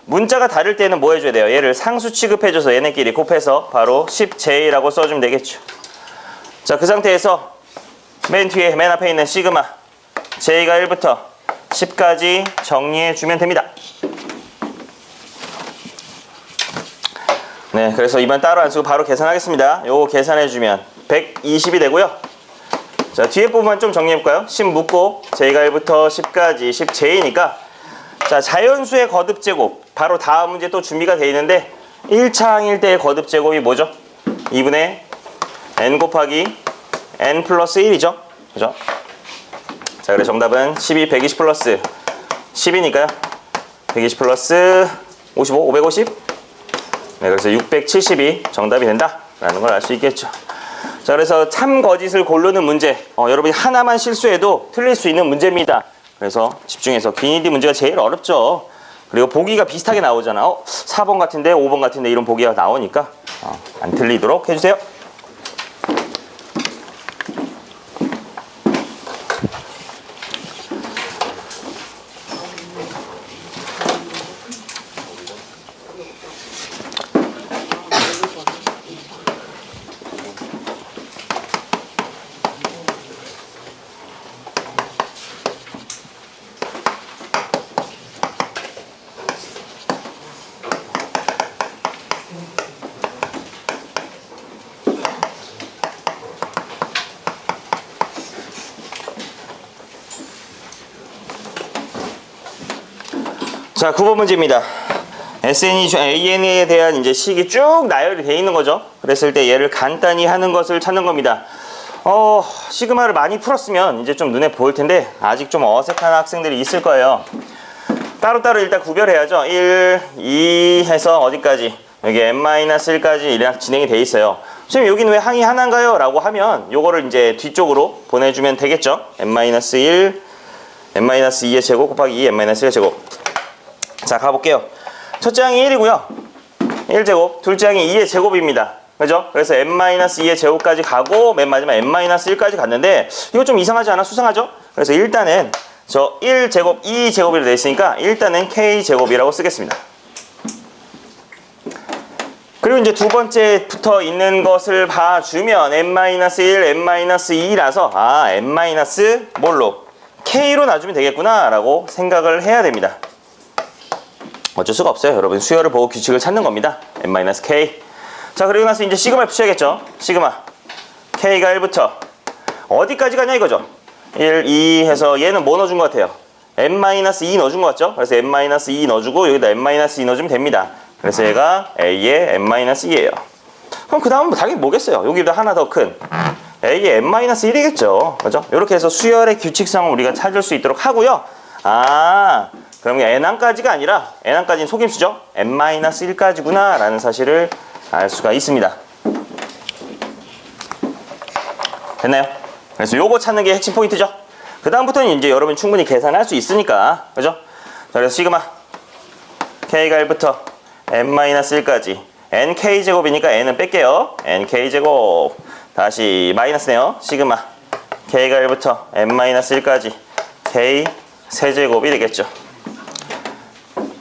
문자가 다를 때는 뭐 해줘야 돼요? 얘를 상수 취급해줘서 얘네끼리 곱해서 바로 10J라고 써주면 되겠죠. 자, 그 상태에서 맨 뒤에 맨 앞에 있는 시그마 J가 1부터 10까지 정리해주면 됩니다. 네, 그래서 이번 따로 안 쓰고 바로 계산하겠습니다. 요거 계산해주면 120이 되고요. 자, 뒤에 부분만 좀 정리해볼까요? 10 묶고 J가 1부터 10까지 10J니까 자, 자연수의 거듭제곱 바로 다음 문제 또 준비가 되어 있는데 1차항일 때의 거듭제곱이 뭐죠? 2분의 n 곱하기 n 플러스 1이죠. 그죠? 자, 그래서 정답은 12, 120 플러스 10이니까요. 120 플러스 55, 550. 네, 그래서 670이 정답이 된다라는 걸 알 수 있겠죠. 자, 그래서 참 거짓을 고르는 문제. 여러분이 하나만 실수해도 틀릴 수 있는 문제입니다. 그래서 집중해서 기니디 문제가 제일 어렵죠. 그리고 보기가 비슷하게 나오잖아. 4번 같은데 5번 같은데 이런 보기가 나오니까 안 틀리도록 해주세요. 자, 9번 문제입니다. AN에 대한 이제 식이 쭉 나열이 되어 있는 거죠. 그랬을 때 얘를 간단히 하는 것을 찾는 겁니다. 시그마를 많이 풀었으면 이제 좀 눈에 보일 텐데 아직 좀 어색한 학생들이 있을 거예요. 따로따로 일단 구별해야죠. 1, 2 해서 어디까지? 여기 n-1까지 이렇게 진행이 돼 있어요. 선생님 여기는 왜 항이 하나인가요? 라고 하면 요거를 이제 뒤쪽으로 보내주면 되겠죠. n-1, n-2의 제곱 곱하기 2, n-1의 제곱. 자, 가볼게요. 첫째 항이 1이고요. 1제곱, 둘째 항이 2의 제곱입니다. 그죠? 그래서 n-2의 제곱까지 가고 맨 마지막 n-1까지 갔는데 이거 좀 이상하지 않아? 수상하죠? 그래서 일단은 저 1제곱, 2제곱이라고 되어 있으니까 일단은 k제곱이라고 쓰겠습니다. 그리고 이제 두 번째 붙어 있는 것을 봐주면 n-1, n-2라서 n- 뭘로? k로 놔주면 되겠구나 라고 생각을 해야 됩니다. 어쩔 수가 없어요. 여러분 수열을 보고 규칙을 찾는 겁니다. n-k. 자, 그리고 나서 이제 시그마를 붙여야겠죠. 시그마 k가 1부터 어디까지 가냐 이거죠. 1, 2 해서 얘는 뭐 넣어준 것 같아요? n-2 넣어준 것 같죠? 그래서 n-2 넣어주고 여기다 n-2 넣어주면 됩니다. 그래서 얘가 a의 n-2예요. 그럼 그 다음은 당연히 뭐겠어요? 여기다 하나 더 큰 a의 n-1이겠죠. 그죠? 이렇게 해서 수열의 규칙성을 우리가 찾을 수 있도록 하고요. 그럼 n항까지가 아니라 n항까지는 속임수죠. n-1까지구나 라는 사실을 알 수가 있습니다. 됐나요? 그래서 요거 찾는 게 핵심 포인트죠. 그 다음부터는 이제 여러분 충분히 계산할 수 있으니까, 그죠? 자, 그래서 시그마 k가 1부터 n-1까지 nk제곱이니까 n은 뺄게요. nk제곱 다시 마이너스네요. 시그마 k가 1부터 n-1까지 k 세제곱이 되겠죠.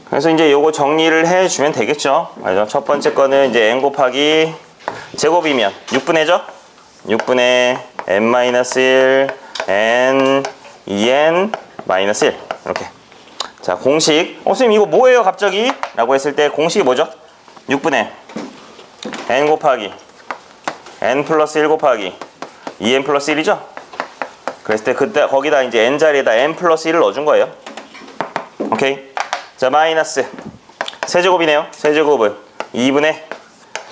그래서 이제 요거 정리를 해주면 되겠죠. 맞아. 첫 번째 거는 이제 n 곱하기 제곱이면 6분의죠. 6분의 n-1 n 2n 마이너스 1 이렇게. 자, 공식. 선생님 이거 뭐예요 갑자기? 라고 했을 때 공식이 뭐죠? 6분의 n 곱하기 n 플러스 1 곱하기 2n 플러스 1이죠? 그랬을 때 그때 거기다 이제 n 자리에다 n 플러스 1을 넣어준 거예요. 오케이. 자, 마이너스 세제곱이네요. 세제곱은 2분의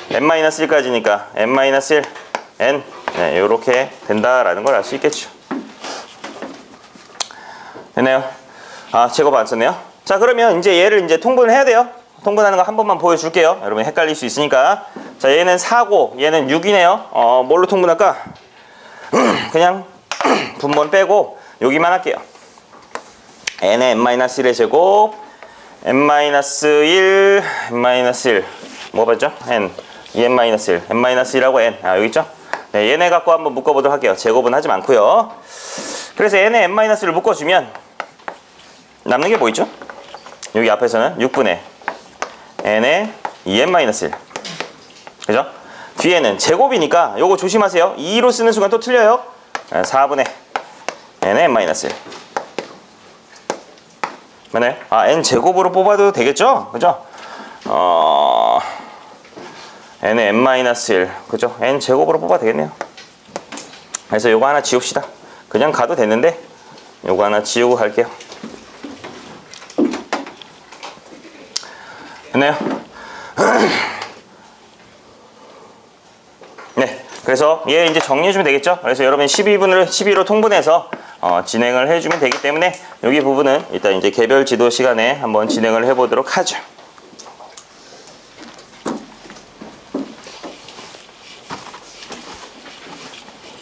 n-1까지니까 n-1 n 네, 요렇게 된다라는 걸 알 수 있겠죠. 됐나요? 제곱 안 썼네요. 자, 그러면 이제 얘를 이제 통분을 해야 돼요. 통분하는 거 한 번만 보여줄게요. 여러분 헷갈릴 수 있으니까. 자, 얘는 4고 얘는 6이네요. 뭘로 통분할까? 그냥 분모는 빼고 여기만 할게요. n의 n-1의 제곱 n-1 n-1 뭐 봤죠? n 2n-1 n-1하고 n 여기 있죠? 네, 얘네 갖고 한번 묶어보도록 할게요. 제곱은 하지 않고요. 그래서 n의 n-를 묶어주면 남는 게 뭐 있죠? 여기 앞에서는 6분의 n의 2n-1 그죠? 뒤에는 제곱이니까 요거 조심하세요. 2로 쓰는 순간 또 틀려요. 4분의 n의 n-1 맞나요? n 제곱으로 뽑아도 되겠죠? 그죠? n의 n-1 그죠? n 제곱으로 뽑아도 되겠네요. 그래서 요거 하나 지웁시다. 그냥 가도 되는데 요거 하나 지우고 갈게요. 됐나요? 네, 그래서 얘 이제 정리해주면 되겠죠? 그래서 여러분 12로 통분해서 진행을 해주면 되기 때문에 여기 부분은 일단 이제 개별 지도 시간에 한번 진행을 해보도록 하죠.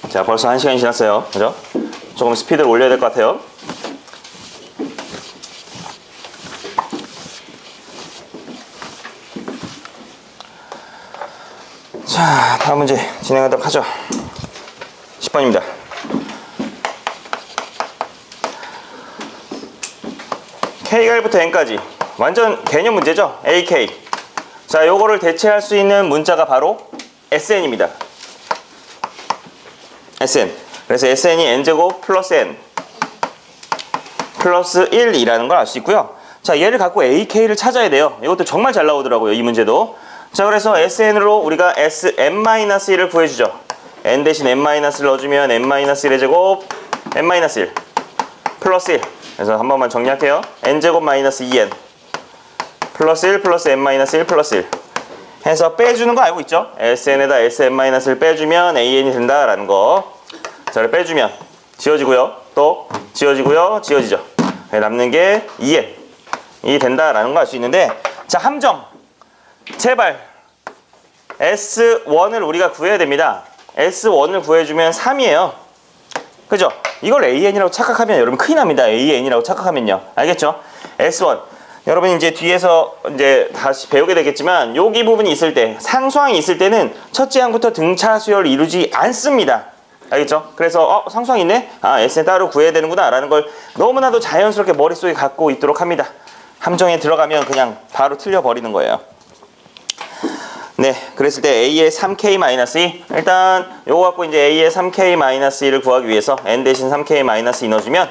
자, 벌써 1시간이 지났어요. 그죠? 조금 스피드를 올려야 될 것 같아요. 자, 다음 문제 진행하도록 하죠. 10번입니다. K가 1부터 N까지 완전 개념 문제죠. AK. 자, 요거를 대체할 수 있는 문자가 바로 SN입니다. SN. 그래서 SN이 N제곱 플러스 N 플러스 1이라는 걸 알 수 있고요. 자, 얘를 갖고 AK를 찾아야 돼요. 이것도 정말 잘 나오더라고요, 이 문제도. 자, 그래서 SN으로 우리가 Sn-1을 구해주죠. N 대신 N-를 넣어주면 N-1의 제곱 N-1 플러스 1. 그래서 한 번만 정리할게요. N제곱 마이너스 2N 플러스 1 플러스 N-1 플러스 1 해서 빼주는 거 알고 있죠? SN에다 SN-을 빼주면 AN이 된다라는 거. 자를 빼주면 지워지고요. 또 지워지고요. 지워지죠. 남는 게 2n이 된다라는 걸 알 수 있는데, 자, 함정. 제발 S1을 우리가 구해야 됩니다. S1을 구해주면 3이에요. 그죠? 이걸 AN이라고 착각하면 여러분 큰일 납니다. AN이라고 착각하면요. 알겠죠? S1. 여러분 이제 뒤에서 이제 다시 배우게 되겠지만 여기 부분이 있을 때, 상수항이 있을 때는 첫째 항부터 등차 수열을 이루지 않습니다. 알겠죠? 그래서 상수항 있네? 아, S는 따로 구해야 되는구나 라는 걸 너무나도 자연스럽게 머릿속에 갖고 있도록 합니다. 함정에 들어가면 그냥 바로 틀려버리는 거예요. 네, 그랬을 때 A의 3K-2, 일단 요거 갖고 이제 A의 3K-2를 구하기 위해서 N 대신 3K-2 넣어주면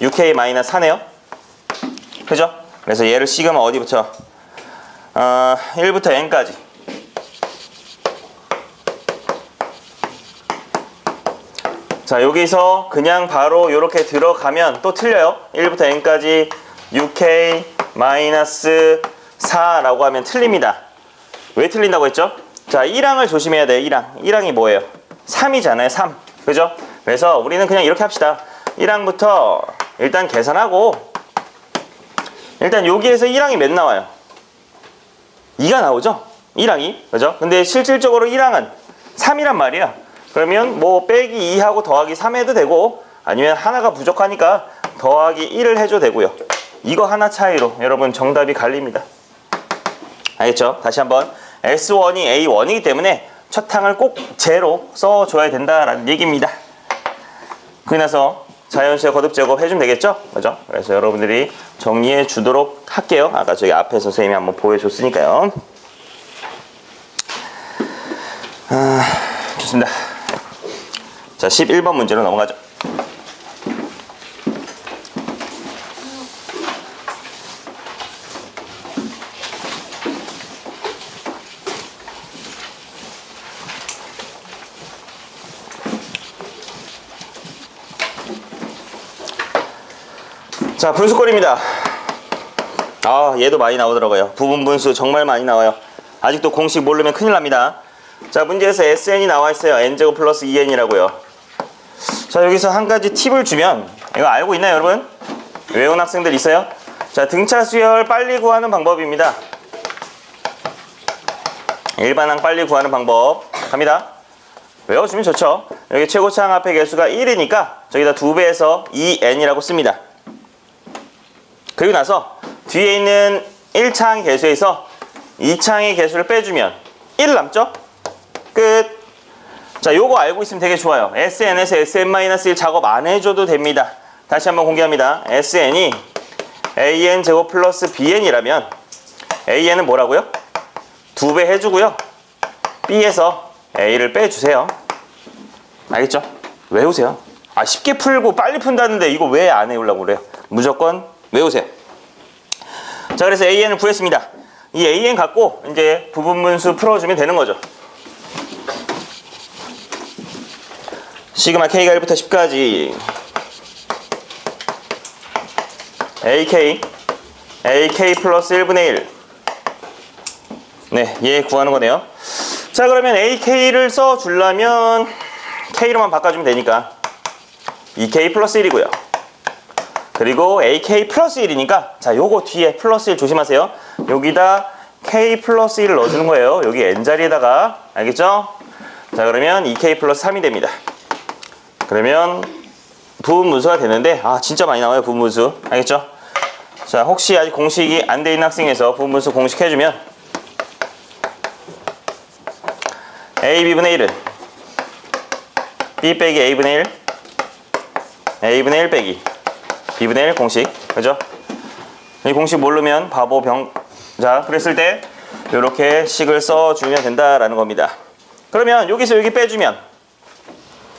6K-4네요. 그죠? 그래서 얘를 시그마 어디부터? 1부터 N까지. 자, 여기서 그냥 바로 이렇게 들어가면 또 틀려요. 1부터 N까지 6K-4라고 하면 틀립니다. 왜 틀린다고 했죠? 자, 1항을 조심해야 돼. 1항. 1항이 뭐예요? 3이잖아요. 3. 그죠? 그래서 우리는 그냥 이렇게 합시다. 1항부터 일단 계산하고, 일단 여기에서 1항이 몇 나와요? 2가 나오죠? 1항이. 그죠? 근데 실질적으로 1항은 3이란 말이야. 그러면 뭐 빼기 2하고 더하기 3 해도 되고, 아니면 하나가 부족하니까 더하기 1을 해줘도 되고요. 이거 하나 차이로 여러분 정답이 갈립니다. 알겠죠? 다시 한번. S1이 A1이기 때문에 첫 항을 꼭 제로 써줘야 된다라는 얘기입니다. 그러고 나서 자연수의 거듭 제곱 해주면 되겠죠? 그죠? 그래서 여러분들이 정리해 주도록 할게요. 아까 저기 앞에서 선생님이 한번 보여줬으니까요. 좋습니다. 자, 11번 문제로 넘어가죠. 자, 분수꼴입니다. 아, 얘도 많이 나오더라고요. 부분분수 정말 많이 나와요. 아직도 공식 모르면 큰일 납니다. 자, 문제에서 SN이 나와 있어요. N제곱 플러스 2N이라고요. 자, 여기서 한 가지 팁을 주면, 이거 알고 있나요, 여러분? 외운 학생들 있어요? 자, 등차 수열 빨리 구하는 방법입니다. 일반항 빨리 구하는 방법 갑니다. 외워주면 좋죠. 여기 최고차항 앞에 개수가 1이니까 저기다 2배에서 2N이라고 씁니다. 그리고 나서 뒤에 있는 1차항 개수에서 2차항의 개수를 빼주면 1 남죠? 끝. 자, 요거 알고 있으면 되게 좋아요. SN에서 SN-1 작업 안 해줘도 됩니다. 다시 한번 공개합니다. SN이 AN 제곱 플러스 BN이라면 AN은 뭐라고요? 2배 해주고요. B에서 A를 빼주세요. 알겠죠? 외우세요. 아, 쉽게 풀고 빨리 푼다는데 이거 왜 안 외우려고 그래요? 무조건 외우세요. 자, 그래서 AN을 구했습니다. 이 AN 갖고 이제 부분분수 풀어주면 되는 거죠. 시그마 K가 1부터 10까지 AK 플러스 1분의 1. 네, 얘 구하는 거네요. 자, 그러면 AK를 써주려면 K로만 바꿔주면 되니까 2K 플러스 1이고요. 그리고 AK 플러스 1이니까 자, 요거 뒤에 플러스 1 조심하세요. 여기다 K 플러스 1을 넣어주는 거예요. 여기 N자리에다가. 알겠죠? 자, 그러면 2K 플러스 3이 됩니다. 그러면 부분분수가 되는데, 아, 진짜 많이 나와요, 부분분수. 알겠죠? 자, 혹시 아직 공식이 안 돼 있는 학생에서 부분분수 공식 해주면 A B분의 1은 B 빼기 A분의 1, A분의 1 빼기 B분의 1 공식. 그죠? 이 공식 모르면 바보 병. 자, 그랬을 때 이렇게 식을 써주면 된다라는 겁니다. 그러면 여기서 여기 빼주면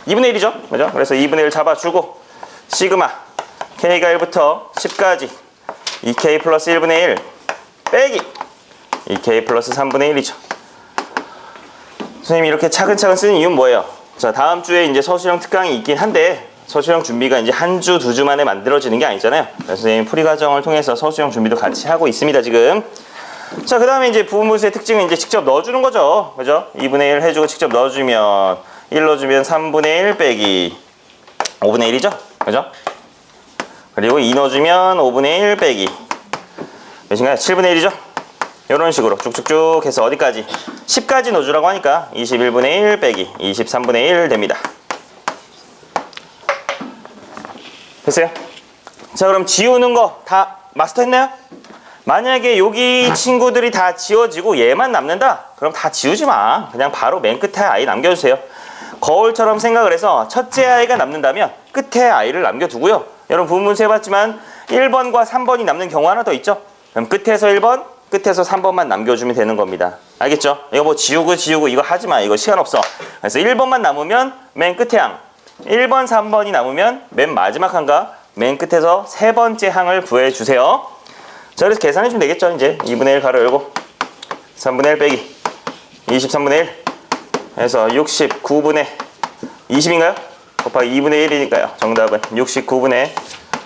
2분의 1이죠? 그죠? 그래서 2분의 1 잡아주고 시그마 K가 1부터 10까지 2K 플러스 1분의 1 빼기 2K 플러스 3분의 1이죠. 선생님이 이렇게 차근차근 쓰는 이유는 뭐예요? 자, 다음 주에 이제 서술형 특강이 있긴 한데 서술형 준비가 이제 한 주, 2주 만에 만들어지는 게 아니잖아요. 그래서 선생님 풀이 과정을 통해서 서술형 준비도 같이 하고 있습니다, 지금. 자, 그 다음에 이제 부분분수의 특징은 이제 직접 넣어주는 거죠. 그죠? 2분의 1 해주고 직접 넣어주면 1 넣어주면 3분의 1 빼기 5분의 1이죠? 그죠? 그리고 2 넣어주면 5분의 1 빼기 몇인가요? 7분의 1이죠? 이런 식으로 쭉쭉쭉 해서 어디까지? 10까지 넣어주라고 하니까 21분의 1 빼기 23분의 1 됩니다. 됐어요? 자, 그럼 지우는 거 다 마스터했나요? 만약에 여기 친구들이 다 지워지고 얘만 남는다? 그럼 다 지우지 마. 그냥 바로 맨 끝에 아이 남겨주세요. 거울처럼 생각을 해서 첫째 아이가 남는다면 끝에 아이를 남겨두고요. 여러분 부분수 해봤지만 1번과 3번이 남는 경우 하나 더 있죠? 그럼 끝에서 1번, 끝에서 3번만 남겨주면 되는 겁니다. 알겠죠? 이거 뭐 지우고 이거 하지마. 이거 시간 없어. 그래서 1번만 남으면 맨 끝에 항, 1번, 3번이 남으면 맨 마지막 항과 맨 끝에서 세 번째 항을 구해주세요. 자, 그래서 계산해주면 되겠죠. 이제 2분의 1 가로 열고 3분의 1 빼기 23분의 1 해서 69분의 20인가요? 곱하기 2분의 1이니까요. 정답은 69분의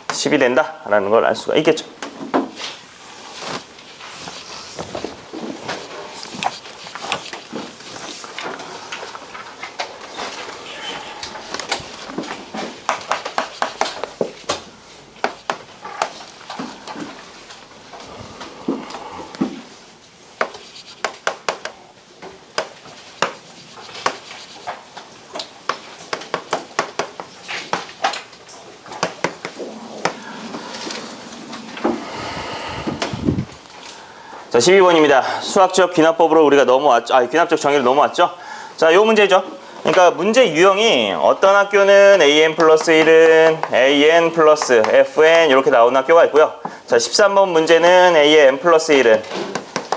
10이 된다라는 걸 알 수가 있겠죠. 자, 12번입니다. 수학적 귀납법으로 우리가 넘어왔죠. 귀납적 정의를 넘어왔죠. 자, 요 문제죠. 그러니까 문제 유형이 어떤 학교는 AN 플러스 1은 AN 플러스 FN 이렇게 나오는 학교가 있고요. 자, 13번 문제는 AN 플러스 1은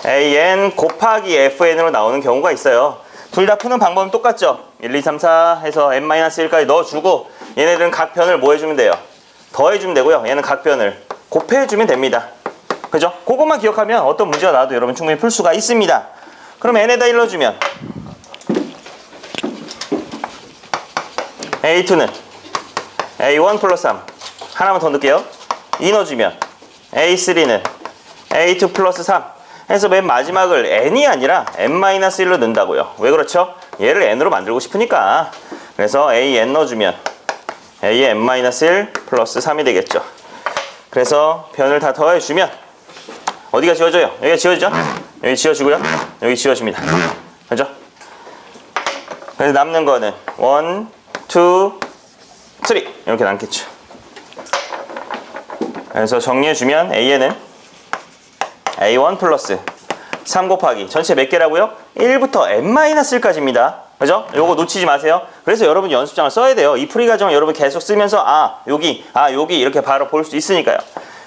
AN 곱하기 FN으로 나오는 경우가 있어요. 둘 다 푸는 방법은 똑같죠. 1, 2, 3, 4 해서 n-1까지 넣어주고 얘네들은 각 변을 뭐 해주면 돼요? 더해주면 되고요. 얘는 각 변을 곱해주면 됩니다. 그죠? 그것만 기억하면 어떤 문제가 나와도 여러분 충분히 풀 수가 있습니다. 그럼 n에다 1 넣어주면 A2는 A1 플러스 3 하나만 더 넣을게요. 2 넣어주면 A3는 A2 플러스 3 해서 맨 마지막을 n이 아니라 n-1로 넣는다고요. 왜 그렇죠? 얘를 n으로 만들고 싶으니까. 그래서 AN 넣어주면 A의 n-1 플러스 3이 되겠죠. 그래서 변을 다 더해주면 어디가 지워져요? 여기가 지워지죠? 여기 지워지고요. 여기 지워집니다. 그죠? 그래서 남는 거는 1, 2, 3 이렇게 남겠죠. 그래서 정리해주면 A에는 A1 플러스 3 곱하기 전체 몇 개라고요? 1부터 n-1까지입니다. 그죠? 요거 놓치지 마세요. 그래서 여러분 연습장을 써야 돼요. 이 풀이 과정을 여러분 계속 쓰면서 여기 이렇게 바로 볼 수 있으니까요.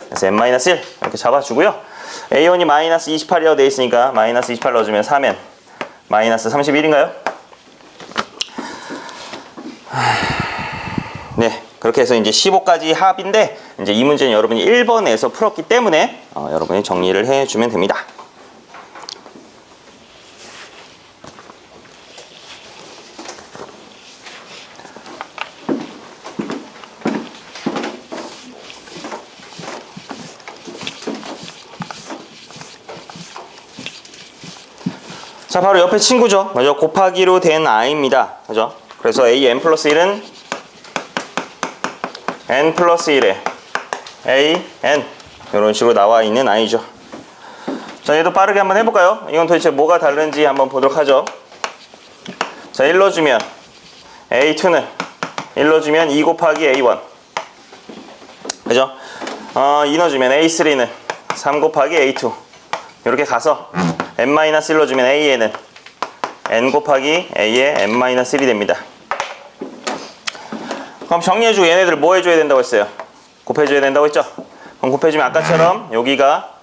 그래서 n-1 이렇게 잡아주고요. A1이 마이너스 28이라고 되어 있으니까 마이너스 28 넣어주면 3n 마이너스 31인가요? 네, 그렇게 해서 이제 15까지 합인데 이제 이 문제는 여러분이 1번에서 풀었기 때문에 여러분이 정리를 해주면 됩니다. 자, 바로 옆에 친구죠. 그죠? 곱하기로 된 i입니다. 그죠? 그래서 a n 플러스 1은 n 플러스 1에 a n 이런 식으로 나와 있는 i죠. 자, 얘도 빠르게 한번 해볼까요? 이건 도대체 뭐가 다른지 한번 보도록 하죠. 자, 1 넣어주면 a2는 1 넣어주면 2 곱하기 a1 그죠? 2 넣어주면 a3는 3 곱하기 a2 이렇게 가서 n-1 넣어주면 a에는 n 곱하기 a의 n-1이 됩니다. 그럼 정리해주고 얘네들 뭐 해줘야 된다고 했어요? 곱해줘야 된다고 했죠? 그럼 곱해주면 아까처럼 여기가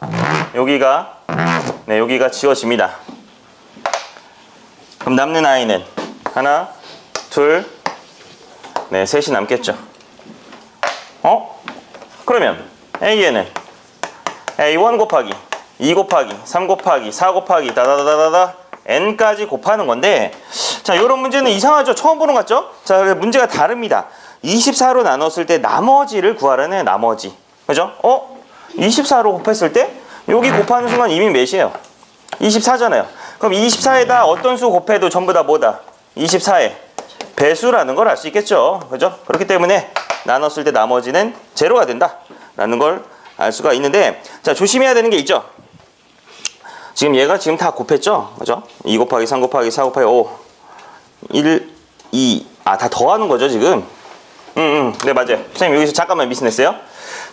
지워집니다. 그럼 남는 i는 하나, 둘, 셋이 남겠죠. 그러면 a에는 a1 곱하기 2 곱하기 3 곱하기 4 곱하기 다다다다다 n까지 곱하는 건데, 자, 요런 문제는 이상하죠? 처음 보는 것 같죠? 자, 문제가 다릅니다. 24로 나눴을 때 나머지를 구하라는 나머지. 그죠? 24로 곱했을 때 여기 곱하는 순간 이미 몇이에요? 24잖아요. 그럼 24에다 어떤 수 곱해도 전부 다 뭐다? 24에 배수라는 걸 알 수 있겠죠. 그죠? 그렇기 때문에 나눴을 때 나머지는 제로가 된다라는 걸 알 수가 있는데, 자, 조심해야 되는 게 있죠. 지금 얘가 지금 다 곱했죠. 그죠? 2 곱하기 3 곱하기 4 곱하기 5 1 2 다 더하는 거죠 지금. 네, 맞아요. 선생님 여기서 잠깐만 미스냈어요.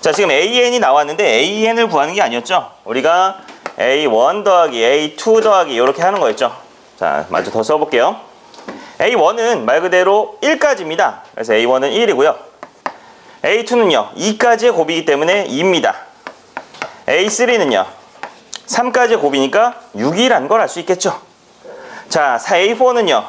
자, 지금 AN이 나왔는데 AN을 구하는 게 아니었죠. 우리가 A1 더하기 A2 더하기 이렇게 하는 거였죠. 자, 마저 더 써볼게요. A1은 말 그대로 1까지입니다. 그래서 A1은 1이고요. A2는요 2까지의 곱이기 때문에 2입니다. A3는요 3까지의 곱이니까 6이라는 걸 알 수 있겠죠. 자, A4는요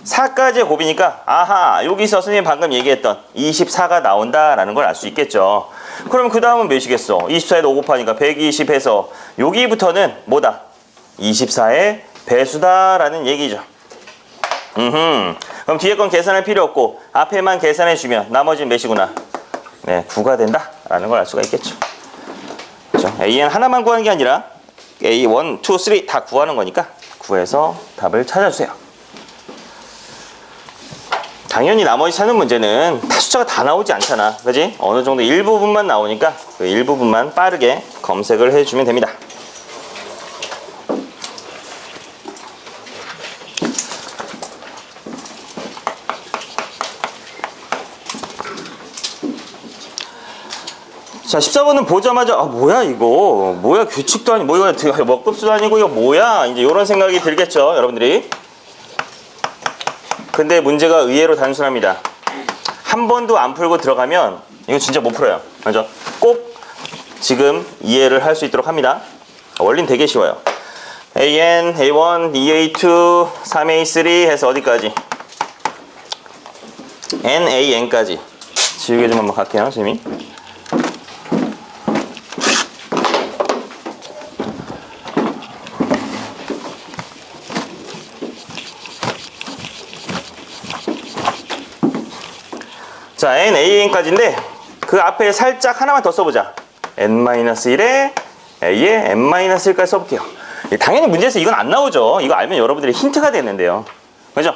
4까지의 곱이니까 아하, 여기서 선생님 방금 얘기했던 24가 나온다라는 걸 알 수 있겠죠. 그럼 그 다음은 몇이겠어? 24에다 5 곱하니까 120 해서 여기부터는 뭐다? 24의 배수다라는 얘기죠. 그럼 뒤에 건 계산할 필요 없고 앞에만 계산해주면 나머지는 몇이구나? 네, 9가 된다라는 걸 알 수가 있겠죠. 그렇죠? AN 하나만 구하는 게 아니라 A1, 2, 3 다 구하는 거니까 구해서 답을 찾아주세요. 당연히 나머지 찾는 문제는 숫자가 다 나오지 않잖아. 그지? 어느 정도 일부분만 나오니까 그 일부분만 빠르게 검색을 해주면 됩니다. 자, 14번은 보자마자 뭐야 이거, 뭐야 규칙도 아니고 뭐 이거 먹급수도 아니고 이거 뭐야, 이제 이런 생각이 들겠죠 여러분들이. 근데 문제가 의외로 단순합니다. 한 번도 안 풀고 들어가면 이거 진짜 못 풀어요. 맞죠? 꼭 지금 이해를 할 수 있도록 합니다. 원리는 되게 쉬워요. AN, A1, EA2, 3A3 해서 어디까지? NAN까지. 지우개 좀 한번 갈게요 선생님이. 자, NAN까지인데 그 앞에 살짝 하나만 더 써보자. N-1에 A에 N-1까지 써볼게요. 당연히 문제에서 이건 안 나오죠. 이거 알면 여러분들이 힌트가 되는데요. 그죠?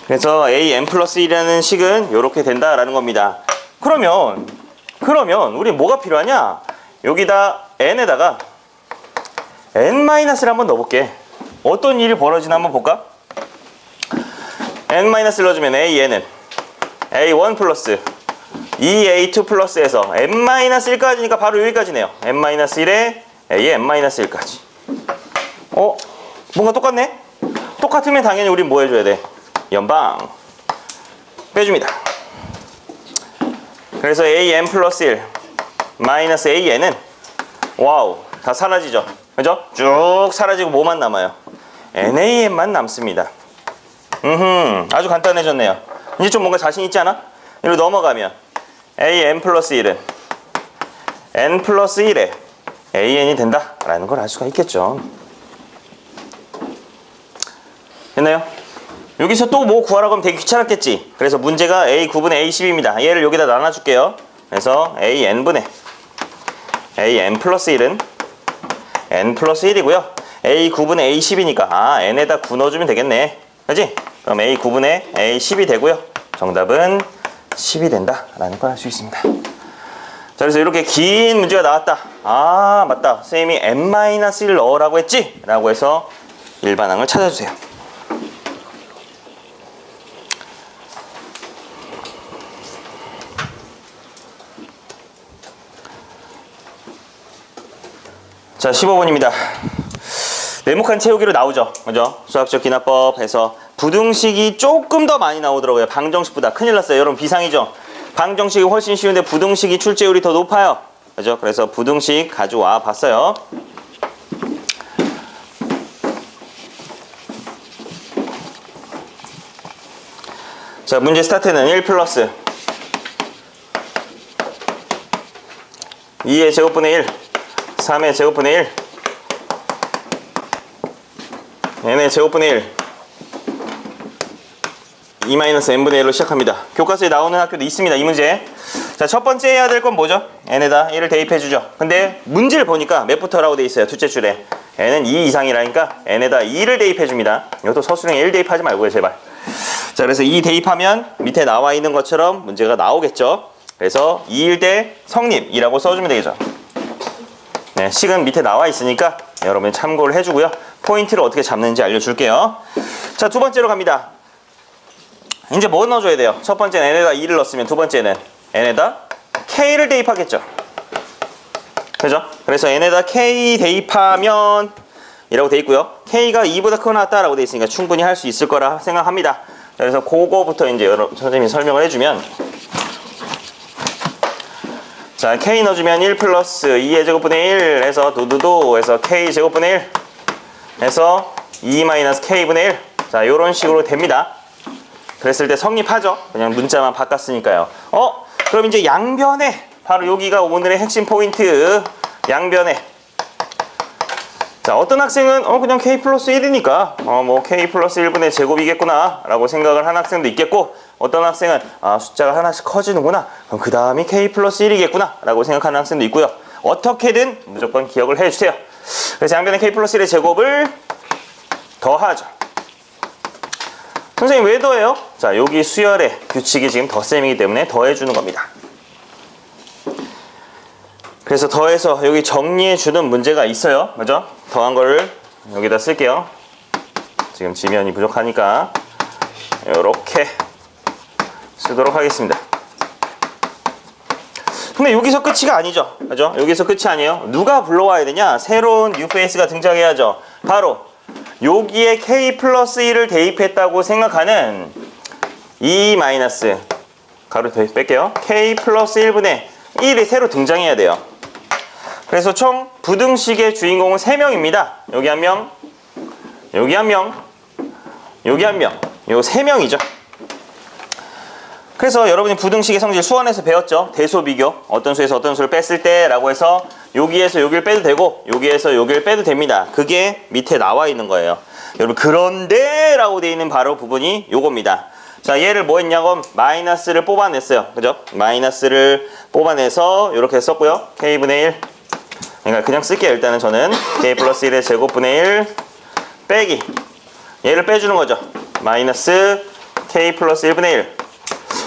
그래서 AN 플러스 1이라는 식은 이렇게 된다라는 겁니다. 그러면 우리 뭐가 필요하냐? 여기다 N에다가 N-를 한번 넣어볼게. 어떤 일이 벌어지나 한번 볼까? N-를 넣어주면 AN은 A1 플러스 2A2 플러스에서 N-1까지니까 바로 여기까지네요. N-1에 A에 N-1까지. 뭔가 똑같네? 똑같으면 당연히 우린 뭐 해줘야 돼? 연방 빼줍니다. 그래서 AN 플러스 1 마이너스 AN은 와우, 다 사라지죠. 그죠? 쭉 사라지고 뭐만 남아요? NAN만 남습니다. 아주 간단해졌네요. 이제 좀 뭔가 자신 있지 않아? 이리로 넘어가면 AN 플러스 1은 N 플러스 1에 AN이 된다라는 걸 알 수가 있겠죠. 됐나요? 여기서 또 뭐 구하라고 하면 되게 귀찮았겠지. 그래서 문제가 A 9분의 A 10입니다. 얘를 여기다 나눠줄게요. 그래서 AN분의 AN 플러스 1은 N 플러스 1이고요. A 9분의 A 10이니까 N에다 9 넣어주면 되겠네. 그지? 그럼 A 9분의 A 10이 되고요. 정답은 10이 된다라는 걸 알 수 있습니다. 자, 그래서 이렇게 긴 문제가 나왔다. 맞다. 선생님이 N-1을 넣으라고 했지? 라고 해서 일반항을 찾아주세요. 자, 15번입니다. 네모칸 채우기로 나오죠. 그죠? 수학적 기납법에서 부등식이 조금 더 많이 나오더라고요. 방정식보다. 큰일 났어요. 여러분 비상이죠? 방정식이 훨씬 쉬운데 부등식이 출제율이 더 높아요. 그죠? 그래서 부등식 가져와 봤어요. 자, 문제 스타트는 1 플러스 2의 제곱분의 1 3의 제곱분의 1 n의 제곱분의 1 2-n분의 1로 시작합니다. 교과서에 나오는 학교도 있습니다. 이 문제. 자, 첫 번째 해야 될 건 뭐죠? n에다 1을 대입해 주죠. 근데 문제를 보니까 몇부터라고 돼 있어요. 둘째 줄에 n은 2 이상이라니까 n에다 2를 대입해 줍니다. 이것도 서술형에 1 대입하지 말고요 제발. 자, 그래서 이 대입하면 밑에 나와 있는 것처럼 문제가 나오겠죠. 그래서 2일 대 성립이라고 써주면 되겠죠. 네, 식은 밑에 나와 있으니까 여러분 참고를 해주고요. 포인트를 어떻게 잡는지 알려줄게요. 자, 두 번째로 갑니다. 이제 뭐 넣어줘야 돼요? 첫 번째는 n에다 2를 넣었으면 두 번째는 n에다 k를 대입하겠죠. 그죠? 그래서 n에다 k 대입하면 이라고 돼 있고요. k가 2보다 크거나 같다라고 돼 있으니까 충분히 할 수 있을 거라 생각합니다. 그래서 그거부터 이제 선생님이 설명을 해주면, 자, k 넣어주면 1 플러스 2의 제곱분의 1 해서 두두두 해서 k 제곱분의 1 해서 2 마이너스 k분의 1. 자, 요런 식으로 됩니다. 그랬을 때 성립하죠. 그냥 문자만 바꿨으니까요. 그럼 이제 양변에, 바로 여기가 오늘의 핵심 포인트, 양변에. 자, 어떤 학생은 그냥 k 플러스 1이니까 뭐 k 플러스 1분의 제곱이겠구나 라고 생각을 한 학생도 있겠고, 어떤 학생은 숫자가 하나씩 커지는구나, 그럼 그 다음이 k 플러스 1이겠구나 라고 생각하는 학생도 있고요. 어떻게든 무조건 기억을 해주세요. 그래서 양변에 k 플러스 1의 제곱을 더하죠. 선생님 왜 더해요? 자, 여기 수열의 규칙이 지금 덧셈이기 때문에 더해주는 겁니다. 그래서 더해서 여기 정리해주는 문제가 있어요. 그죠? 더한 거를 여기다 쓸게요. 지금 지면이 부족하니까 이렇게 쓰도록 하겠습니다. 근데 여기서 끝이가 아니죠. 그죠? 여기서 끝이 아니에요. 누가 불러와야 되냐? 새로운 뉴페이스가 등장해야죠. 바로 여기에 k 플러스 1을 대입했다고 생각하는 2 마이너스 가로 뺄게요. k 플러스 1분의 1이 새로 등장해야 돼요. 그래서 총 부등식의 주인공은 3명입니다. 여기 1명, 여기 1명, 여기 1명. 요 3명이죠. 그래서 여러분이 부등식의 성질 수원에서 배웠죠. 대소 비교. 어떤 수에서 어떤 수를 뺐을 때 라고 해서 여기에서 여기를 빼도 되고 여기에서 여기를 빼도 됩니다. 그게 밑에 나와 있는 거예요. 여러분, 그런데 라고 되어 있는 바로 부분이 요겁니다. 자, 얘를 뭐 했냐고 마이너스를 뽑아냈어요. 그죠? 마이너스를 뽑아내서 이렇게 썼고요. k분의 1. 그러니까 그냥 쓸게요. 일단은 저는 k 플러스 1의 제곱분의 1 빼기, 얘를 빼주는 거죠. 마이너스 k 플러스 1분의 1.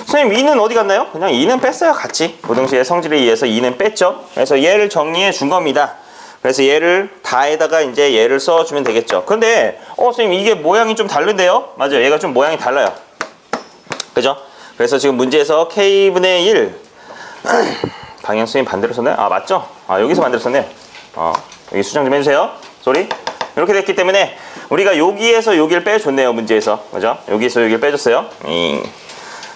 선생님 2는 어디 갔나요? 그냥 2는 뺐어요. 같이 부등식의 성질에 의해서 2는 뺐죠. 그래서 얘를 정리해 준 겁니다. 그래서 얘를 다에다가 이제 얘를 써주면 되겠죠. 근데 선생님 이게 모양이 좀 다른데요? 맞아요. 얘가 좀 모양이 달라요. 그죠? 그래서 지금 문제에서 k분의 1 방향 선생님 반대로 썼나요? 맞죠? 여기서 반대로 썼네요. 여기 수정 좀 해주세요. 쏘리. 이렇게 됐기 때문에 우리가 여기에서 여기를 빼줬네요. 문제에서. 그죠? 여기에서 여기를 빼줬어요.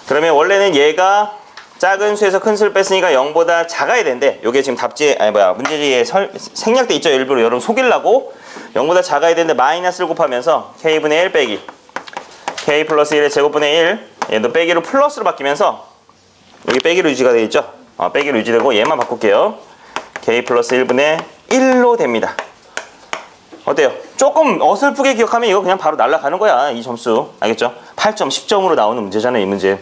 그러면 원래는 얘가 작은 수에서 큰 수를 뺐으니까 0보다 작아야 되는데, 요게 지금 문제지에 생략돼 있죠. 일부러 여러분 속이려고 0보다 작아야 되는데 마이너스를 곱하면서 k분의 1 빼기 k 플러스 1의 제곱분의 1, 얘도 빼기로 플러스로 바뀌면서 여기 빼기로 유지가 되어 있죠. 빼기로 유지되고 얘만 바꿀게요. k 플러스 1분의 1로 됩니다. 어때요? 조금 어설프게 기억하면 이거 그냥 바로 날아가는 거야. 이 점수. 알겠죠? 8점, 10점으로 나오는 문제잖아요. 이 문제.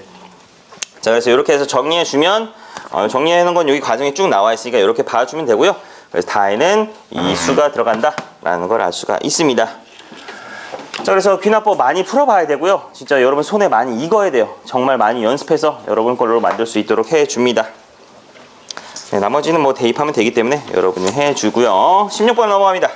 자, 그래서 이렇게 해서 정리해주면, 정리하는 건 여기 과정에 쭉 나와 있으니까 이렇게 봐주면 되고요. 그래서 다에는 이 수가 들어간다라는 걸 알 수가 있습니다. 자, 그래서 귀납법 많이 풀어봐야 되고요. 진짜 여러분 손에 많이 익어야 돼요. 정말 많이 연습해서 여러분 걸로 만들 수 있도록 해줍니다. 네, 나머지는 뭐 대입하면 되기 때문에 여러분이 해주고요. 16번 넘어갑니다.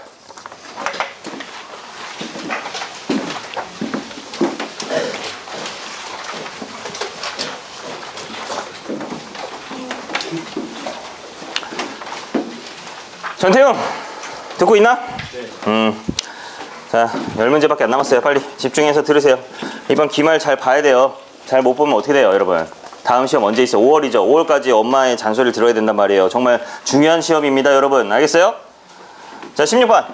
전태웅 듣고 있나? 네. 자, 10문제밖에 안 남았어요. 빨리 집중해서 들으세요. 이번 기말 잘 봐야 돼요. 잘 못 보면 어떻게 돼요, 여러분? 다음 시험 언제 있어? 5월이죠. 5월까지 엄마의 잔소리를 들어야 된단 말이에요. 정말 중요한 시험입니다, 여러분. 알겠어요? 자, 16번.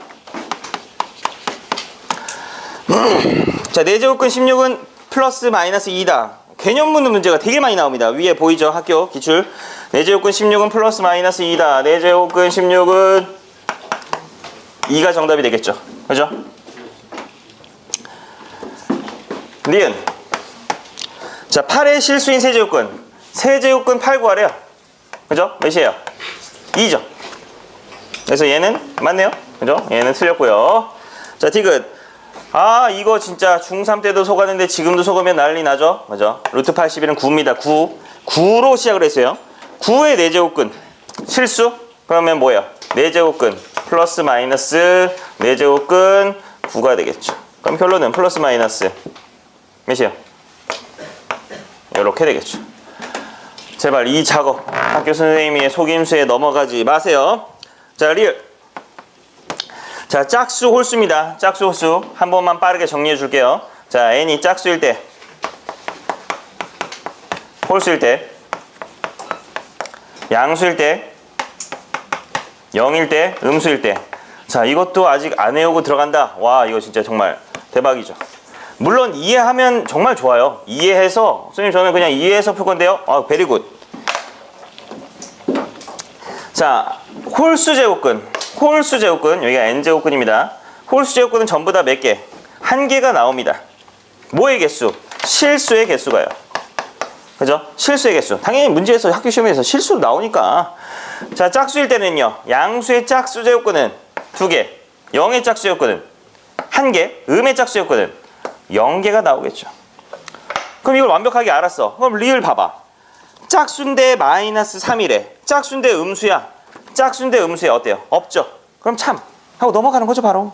자, 4제곱근 16은 플러스 마이너스 2다. 개념 묻는 문제가 되게 많이 나옵니다. 위에 보이죠? 학교 기출. 4제곱근 16은 플러스 마이너스 2다. 4제곱근 16은 2가 정답이 되겠죠. 그죠? 니은. 자, 8의 실수인 세제곱근. 세제곱근 8 구하래요. 그죠? 몇이에요? 2죠. 그래서 얘는 맞네요. 그죠? 얘는 틀렸고요. 자, 디귿. 아, 이거 진짜 중3 때도 속았는데 지금도 속으면 난리 나죠? 맞아. 루트 81은 9입니다. 9. 9로 시작을 했어요. 9의 4제곱근. 실수? 그러면 뭐예요? 4제곱근 플러스 마이너스 4제곱근 9가 되겠죠. 그럼 결론은 플러스 마이너스 몇이요? 이렇게 되겠죠. 제발 이 작업 학교 선생님의 속임수에 넘어가지 마세요. 자, 리을. 자, 짝수 홀수입니다. 짝수 홀수 한 번만 빠르게 정리해 줄게요. 자, n이 짝수일 때, 홀수일 때, 양수일 때, 0일 때, 음수일 때. 자, 이것도 아직 안 외우고 들어간다. 와, 이거 진짜 정말 대박이죠. 물론 이해하면 정말 좋아요. 이해해서, 선생님 저는 그냥 이해해서 풀 건데요. 아, 베리굿. 자, 홀수 제곱근. 홀수 제곱근, 여기가 n제곱근입니다. 홀수 제곱근은 전부 다 몇 개? 한 개가 나옵니다. 뭐의 개수? 실수의 개수가요. 그죠? 실수의 개수. 당연히 문제에서 학교 시험에서 실수로 나오니까. 자, 짝수일 때는요. 양수의 짝수 제곱근은 2개. 0의 짝수 제곱근은 1개. 음의 짝수 제곱근은 0개가 나오겠죠. 그럼 이걸 완벽하게 알았어. 그럼 리을 봐봐. 짝수인데 마이너스 3이래. 짝수인데 음수야. 짝수인데 음수야. 어때요? 없죠? 그럼 참 하고 넘어가는 거죠 바로.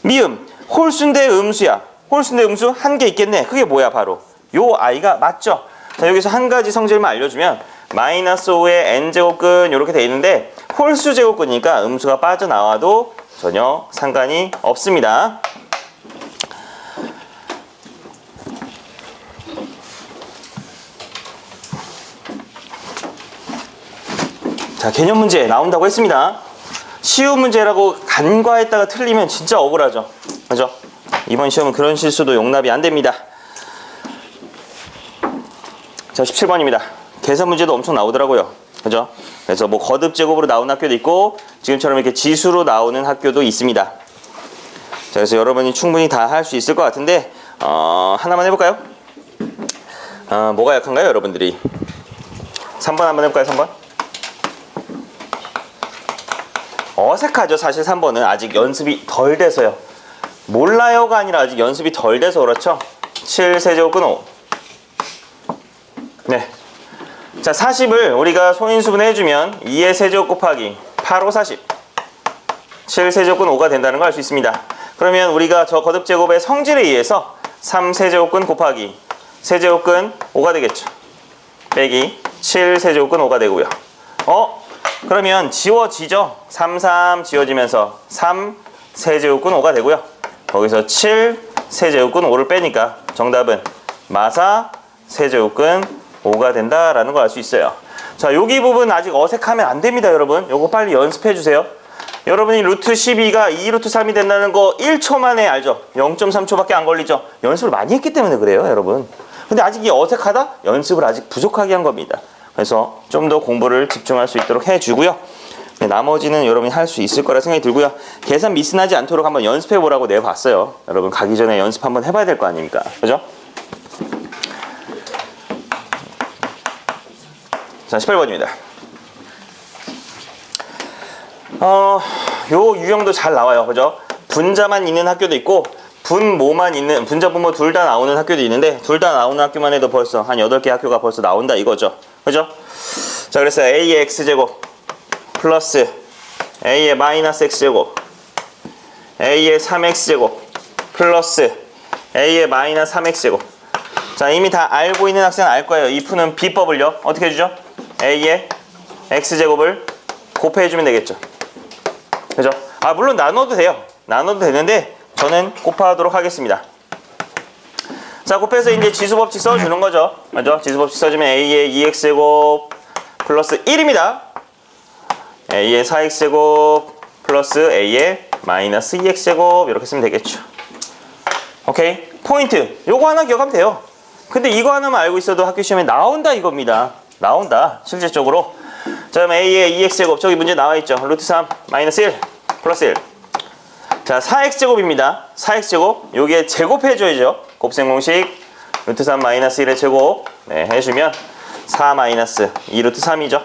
미음. 홀수인데 음수야. 홀수인데 음수 한 개 있겠네. 그게 뭐야 바로? 요 아이가 맞죠? 자, 여기서 한 가지 성질만 알려주면 마이너스 5의 n제곱근 이렇게 돼 있는데 홀수 제곱근이니까 음수가 빠져나와도 전혀 상관이 없습니다. 자, 개념 문제 나온다고 했습니다. 쉬운 문제라고 간과했다가 틀리면 진짜 억울하죠. 그죠? 이번 시험은 그런 실수도 용납이 안 됩니다. 자, 17번입니다. 계산 문제도 엄청 나오더라고요. 그죠? 그래서 뭐 거듭 제곱으로 나오는 학교도 있고 지금처럼 이렇게 지수로 나오는 학교도 있습니다. 자, 그래서 여러분이 충분히 다 할 수 있을 것 같은데 하나만 해볼까요? 뭐가 약한가요, 여러분들이? 3번 한번 해볼까요, 3번? 어색하죠. 사실 3번은 아직 연습이 덜 돼서요. 몰라요가 아니라 아직 연습이 덜 돼서 그렇죠. 7세제곱근 5. 네. 자, 40을 우리가 소인수분 해주면 2의 세제곱 곱하기 8, 5, 40. 7세제곱근 5가 된다는 걸 알 수 있습니다. 그러면 우리가 저 거듭제곱의 성질에 의해서 3세제곱근 곱하기 세제곱근 5가 되겠죠. 빼기 7세제곱근 5가 되고요. 그러면 지워지죠. 3, 3 지워지면서 3세제곱근 5가 되고요. 거기서 7세제곱근 5를 빼니까 정답은 마사 세제곱근 5가 된다라는 걸 알 수 있어요. 자, 여기 부분 아직 어색하면 안 됩니다, 여러분. 요거 빨리 연습해 주세요. 여러분이 루트 12가 2루트 3이 된다는 거 1초 만에 알죠? 0.3초밖에 안 걸리죠? 연습을 많이 했기 때문에 그래요, 여러분. 근데 아직 이 어색하다? 연습을 아직 부족하게 한 겁니다. 그래서 좀 더 공부를 집중할 수 있도록 해주고요. 네, 나머지는 여러분이 할 수 있을 거라 생각이 들고요. 계산 미스나지 않도록 한번 연습해 보라고 내봤어요. 여러분 가기 전에 연습 한번 해봐야 될 거 아닙니까? 그죠? 자, 18번입니다. 요 유형도 잘 나와요. 그죠? 분자만 있는 학교도 있고 분모만 있는, 분자 분모 둘 다 나오는 학교도 있는데 둘 다 나오는 학교만 해도 벌써 한 8개 학교가 벌써 나온다 이거죠. 그죠? 자, 그래서 A의 X제곱 플러스 A의 마이너스 X제곱 A의 3X제곱 플러스 A의 마이너스 3X제곱. 자, 이미 다 알고 있는 학생은 알 거예요. 이 푸는 비법을요. 어떻게 해주죠? A의 X제곱을 곱해주면 되겠죠. 그죠? 물론 나눠도 돼요. 나눠도 되는데 저는 곱하도록 하겠습니다. 자, 곱해서 이제 지수법칙 써주는 거죠. 맞죠? 지수법칙 써주면 A의 2X제곱 플러스 1입니다. A의 4X제곱 플러스 A의 마이너스 2X제곱 이렇게 쓰면 되겠죠. 오케이? 포인트. 요거 하나 기억하면 돼요. 근데 이거 하나만 알고 있어도 학교 시험에 나온다 이겁니다. 나온다. 실질적으로. 자, 그럼 A의 2X제곱. 저기 문제 나와있죠. 루트 3 마이너스 1 플러스 1. 자, 4X제곱입니다. 4X제곱. 요게 제곱해줘야죠. 곱셈 공식. 루트 3 마이너스 1의 제곱. 네, 해주면 4 마이너스 2 루트 3이죠.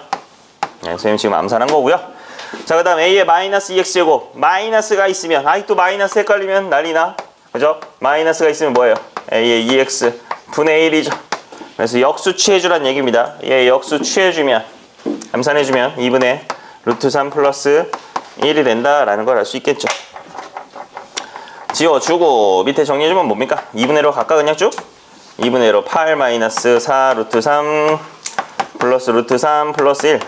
네, 선생님 지금 암산한 거고요. 자, 그 다음 A의 마이너스 2X제곱. 마이너스가 있으면, 또 마이너스 헷갈리면 난리나. 그죠? 마이너스가 있으면 뭐예요? a의 2x 분의 1이죠. 그래서 역수 취해주란 얘기입니다. 얘 역수 취해주면, 암산해주면 2분의 루트 3 플러스 1이 된다라는 걸 알 수 있겠죠. 지워주고 밑에 정리해주면 뭡니까? 2분의 1로 갈까 그냥 쭉? 2분의 1로 8 마이너스 4 루트 3 플러스 루트 3 플러스 1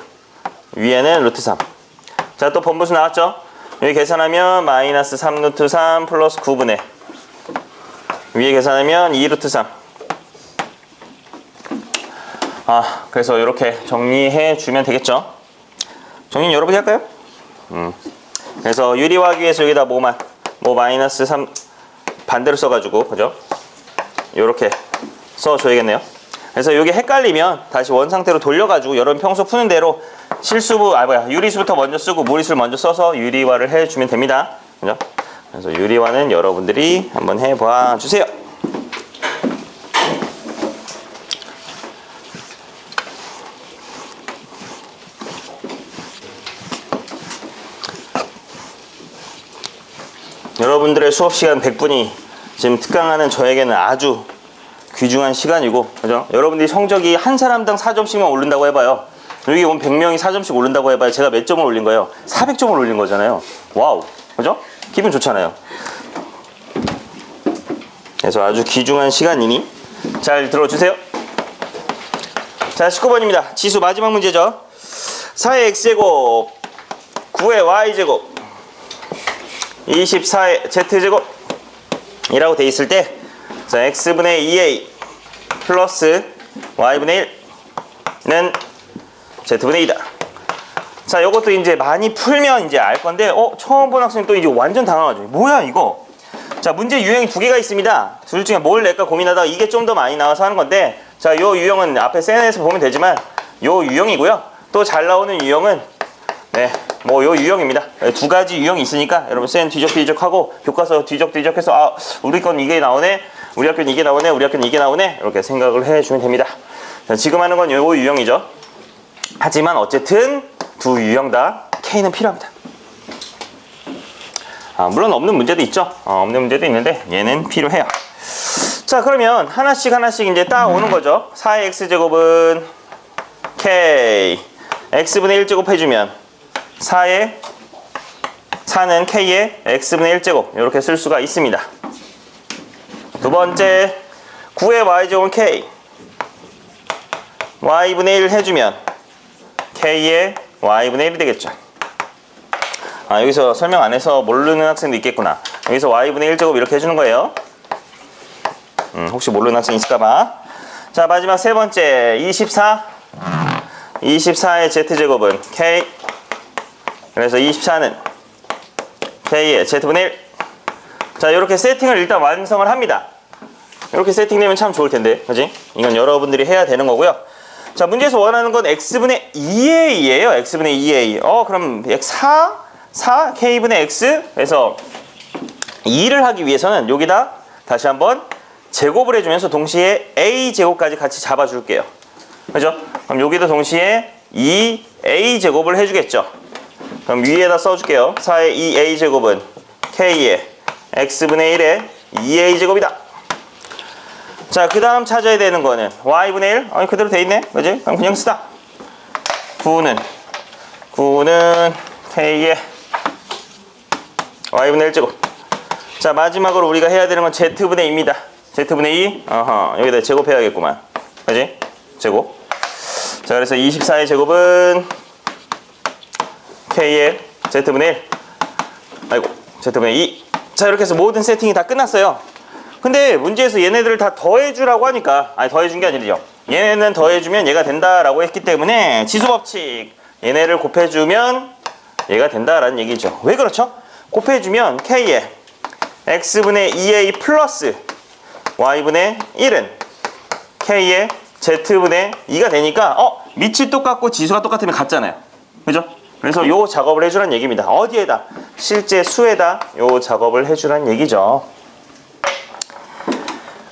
위에는 루트 3. 자, 또 번분수 나왔죠? 여기 계산하면 마이너스 3 루트 3 플러스 9분의 위에 계산하면 2 루트 3. 그래서 이렇게 정리해 주면 되겠죠? 정리는 여러분이 할까요? 그래서 유리화하기 위해서 여기다 뭐 마이너스 3 반대로 써가지고, 그죠? 요렇게 써줘야겠네요. 그래서 이게 헷갈리면 다시 원 상태로 돌려가지고 여러분 평소 푸는 대로 유리수부터 먼저 쓰고 무리수를 먼저 써서 유리화를 해주면 됩니다. 그죠? 그래서 유리화는 여러분들이 한번 해봐 주세요. 여러분들의 수업 시간 100분이 지금 특강하는 저에게는 아주 귀중한 시간이고, 그죠? 여러분들이 성적이 한 사람당 4점씩만 오른다고 해봐요. 여기 온 100명이 4점씩 오른다고 해봐요. 제가 몇 점을 올린 거예요? 400점을 올린 거잖아요. 와우, 그죠? 기분 좋잖아요. 그래서 아주 귀중한 시간이니 잘 들어주세요. 자, 19번입니다. 지수 마지막 문제죠. 4의 x제곱 9의 y제곱 24의 z제곱 이라고 돼 있을 때, 자, x분의 2a 플러스 y분의 1는 z분의 2다. 자, 요것도 이제 많이 풀면 이제 알 건데, 처음 본 학생이 또 이제 완전 당황하죠. 뭐야 이거? 자, 문제 유형이 두 개가 있습니다. 둘 중에 뭘 낼까 고민하다가 이게 좀 더 많이 나와서 하는 건데, 자, 요 유형은 앞에 센에서 보면 되지만 요 유형이고요. 또 잘 나오는 유형은 요 유형입니다. 두 가지 유형이 있으니까 여러분 센 뒤적뒤적하고 교과서 뒤적뒤적해서 우리 건 이게 나오네, 우리 학교는 이게 나오네, 우리 학교는 이게 나오네, 이렇게 생각을 해주면 됩니다. 자, 지금 하는 건 요 유형이죠. 하지만 어쨌든 두 유형 다 K는 필요합니다. 물론 없는 문제도 있죠. 없는 문제도 있는데 얘는 필요해요. 자, 그러면 하나씩 이제 딱 오는 거죠. 4의 x제곱은 K x분의 1제곱 해주면 4는 K의 x분의 1제곱 이렇게 쓸 수가 있습니다. 두 번째 9의 y제곱은 K y분의 1 해주면 K의 y분의 1이 되겠죠. 여기서 설명 안 해서 모르는 학생도 있겠구나. 여기서 y분의 1제곱 이렇게 해주는 거예요. 혹시 모르는 학생 있을까봐. 자, 마지막 세 번째 24의 z제곱은 K, 그래서 24는 K의 z분의 1. 자, 이렇게 세팅을 일단 완성을 합니다. 이렇게 세팅되면 참 좋을 텐데, 그지? 이건 여러분들이 해야 되는 거고요. 자, 문제에서 원하는 건 x분의 2a예요. x분의 2a. 그럼 4 k분의 x. 그래서 2를 하기 위해서는 여기다 다시 한번 제곱을 해주면서 동시에 a 제곱까지 같이 잡아줄게요. 그죠? 그럼 여기도 동시에 2a 제곱을 해주겠죠. 그럼 위에다 써줄게요. 4의 2a 제곱은 k의 x분의 1의 2a 제곱이다. 자, 그 다음 찾아야 되는 거는 y분의 1. 그대로 돼 있네. 그지? 그럼 그냥 쓰다. 9는 k의 y분의 1제곱. 자, 마지막으로 우리가 해야 되는 건 z분의 2입니다. z분의 2. 여기다 제곱해야겠구만. 그지? 제곱. 자, 그래서 24의 제곱은 k의 z분의 1. z분의 2. 자, 이렇게 해서 모든 세팅이 다 끝났어요. 근데 문제에서 얘네들을 다 더해주라고 하니까, 더해준 게 아니죠. 얘네는 더해주면 얘가 된다라고 했기 때문에 지수법칙, 얘네를 곱해주면 얘가 된다라는 얘기죠. 왜 그렇죠? 곱해주면 k의 x분의 2a 플러스 y분의 1은 k의 z분의 2가 되니까 밑이 똑같고 지수가 똑같으면 같잖아요. 그죠? 그래서 요 작업을 해주란 얘기입니다. 어디에다? 실제 수에다 요 작업을 해주란 얘기죠.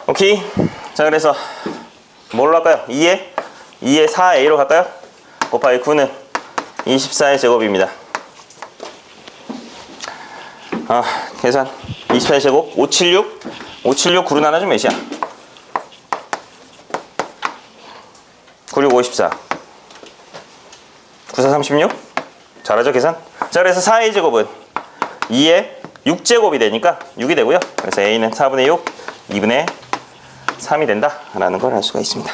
오케이. 자, 그래서 뭘로 할까요? 2에 4a로 갈까요? 곱하기 9는 24의 제곱입니다. 계산 24제곱 576 576 9로 나눠주면 몇이야? 96 54 94 36 잘하죠 계산? 자 그래서 4a 제곱은 2의 6제곱이 되니까 6이 되고요. 그래서 a는 4분의 6 2분의 3이 된다 라는 걸 알 수가 있습니다.